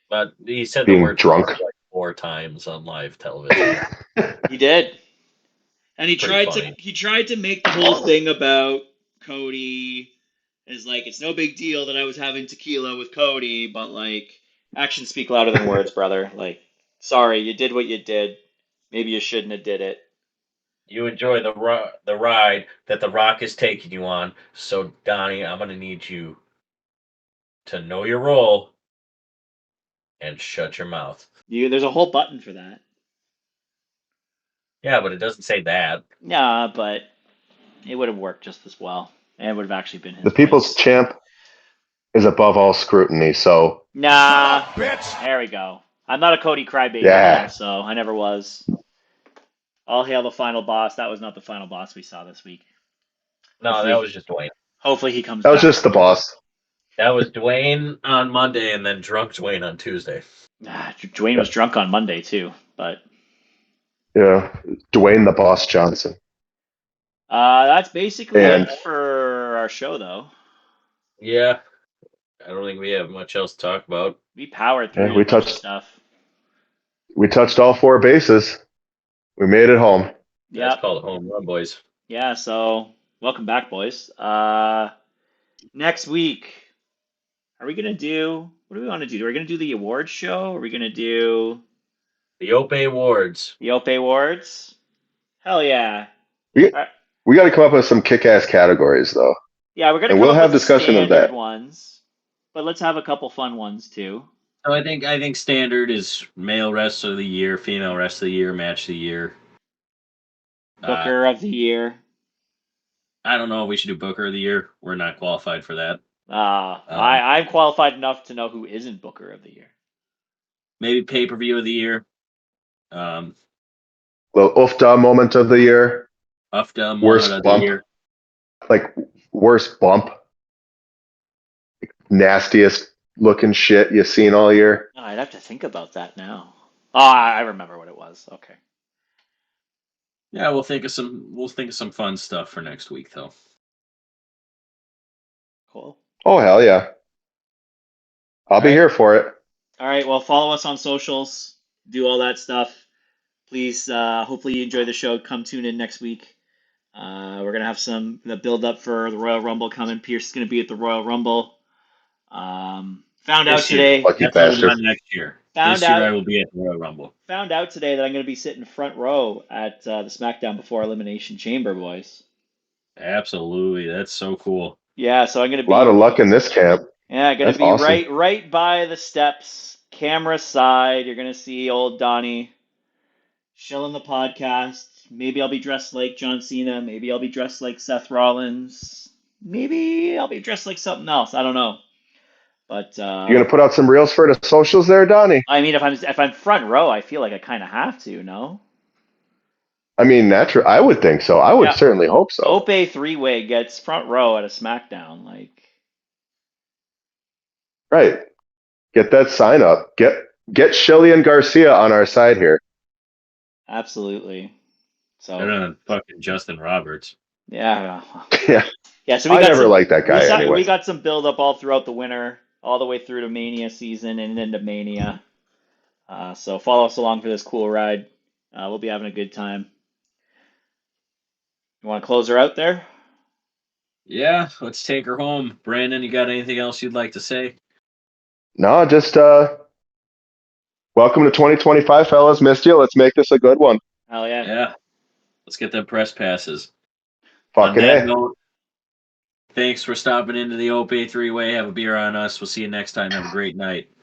But he said Being the word drunk. like 4 times on live television. He did. And he Pretty tried to make the whole thing about Cody as like it's no big deal that I was having tequila with Cody, but like actions speak louder than words, brother. Like, sorry, you did what you did. Maybe you shouldn't have did it. You enjoy the ride that The Rock is taking you on. So, Donnie, I'm going to need you to know your role and shut your mouth. There's a whole button for that. Yeah, but it doesn't say that. Nah, but it would have worked just as well. And it would have actually been his The people's voice. champ is above all scrutiny. So Nah, bitch. there we go. I'm not a Cody crybaby, Yeah. so I never was. All hail the final boss. That was not the final boss we saw this week. No, Hopefully- that was just Dwayne. Hopefully he comes that was back. just the boss. That was Dwayne on Monday and then drunk Dwayne on Tuesday. Dwayne was drunk on Monday too, but Yeah, Dwayne the Boss Johnson. that's basically And- it for our show, though. Yeah, I don't think we have much else to talk about. We powered through Yeah, we a bunch of touched- stuff. We touched all 4 bases. We made it home. Yeah, That's called a home run, boys. yeah. So welcome back, boys. Next week, are we gonna do? What do we want to do? Are we gonna do the awards show? Are we gonna do The Ope-Eh Awards. the Ope Awards? Hell yeah! We got to come up with some kick-ass categories, though. Yeah, we're gonna. And come we'll up have with the discussion of standard that. ones, but let's have a couple fun ones too. So I think standard is male wrestler of the year, female wrestler of the year, match of the year. Booker of the year. I don't know if we should do Booker of the year. We're not qualified for that. I'm qualified enough to know who isn't Booker of the year. Maybe pay-per-view of the year. Little Ufda moment of the year. Ufda Worst moment of the bump. year. Like, worst bump. Nastiest looking shit you've seen all year. Oh, I'd have to think about that now. Oh, I remember what it was. Okay. Yeah, we'll think of some fun stuff for next week though. Cool. Oh, hell yeah. I'll be here for it. All right. Well, follow us on socials. Do all that stuff. Please, hopefully you enjoy the show. Come tune in next week. We're going to have the build up for the Royal Rumble coming. Pierce is going to be at the Royal Rumble. Found out This year. today. Lucky That's what bastard. we'll do next year. Found This year out- I will be at the Royal Rumble. Found out today that I'm going to be sitting front row at the SmackDown Before Elimination Chamber, boys. Absolutely, that's so cool. Yeah, so I'm going to A be. lot of luck in this camp. Yeah, going That's to be awesome. right by the steps, camera side. You're going to see old Donnie shilling the podcast. Maybe I'll be dressed like John Cena. Maybe I'll be dressed like Seth Rollins. Maybe I'll be dressed like something else. I don't know. But You gonna put out some reels for the socials there, Donnie? I mean, if I'm front row, I feel like I kind of have to. No. I mean, natural. I would think so. I would Yeah. certainly hope so. Ope three-way gets front row at a SmackDown. Like, Right. Get that sign up. Get Shelly and Garcia on our side here. absolutely. So Better than fucking Justin Roberts. yeah. Yeah. Yeah, so we I got never some, liked that guy anyway. We got some build up all throughout the winter, all the way through to Mania season and into Mania. So follow us along for this cool ride. We'll be having a good time. You want to close her out there? Yeah, let's take her home. Brandon, you got anything else you'd like to say? No, just welcome to 2025, fellas. Missed you. Let's make this a good one. Hell yeah. Yeah. Let's get them press passes. Fucking On that A. note, Thanks for stopping into the Ope-Eh three-way. Have a beer on us. We'll see you next time. Have a great night.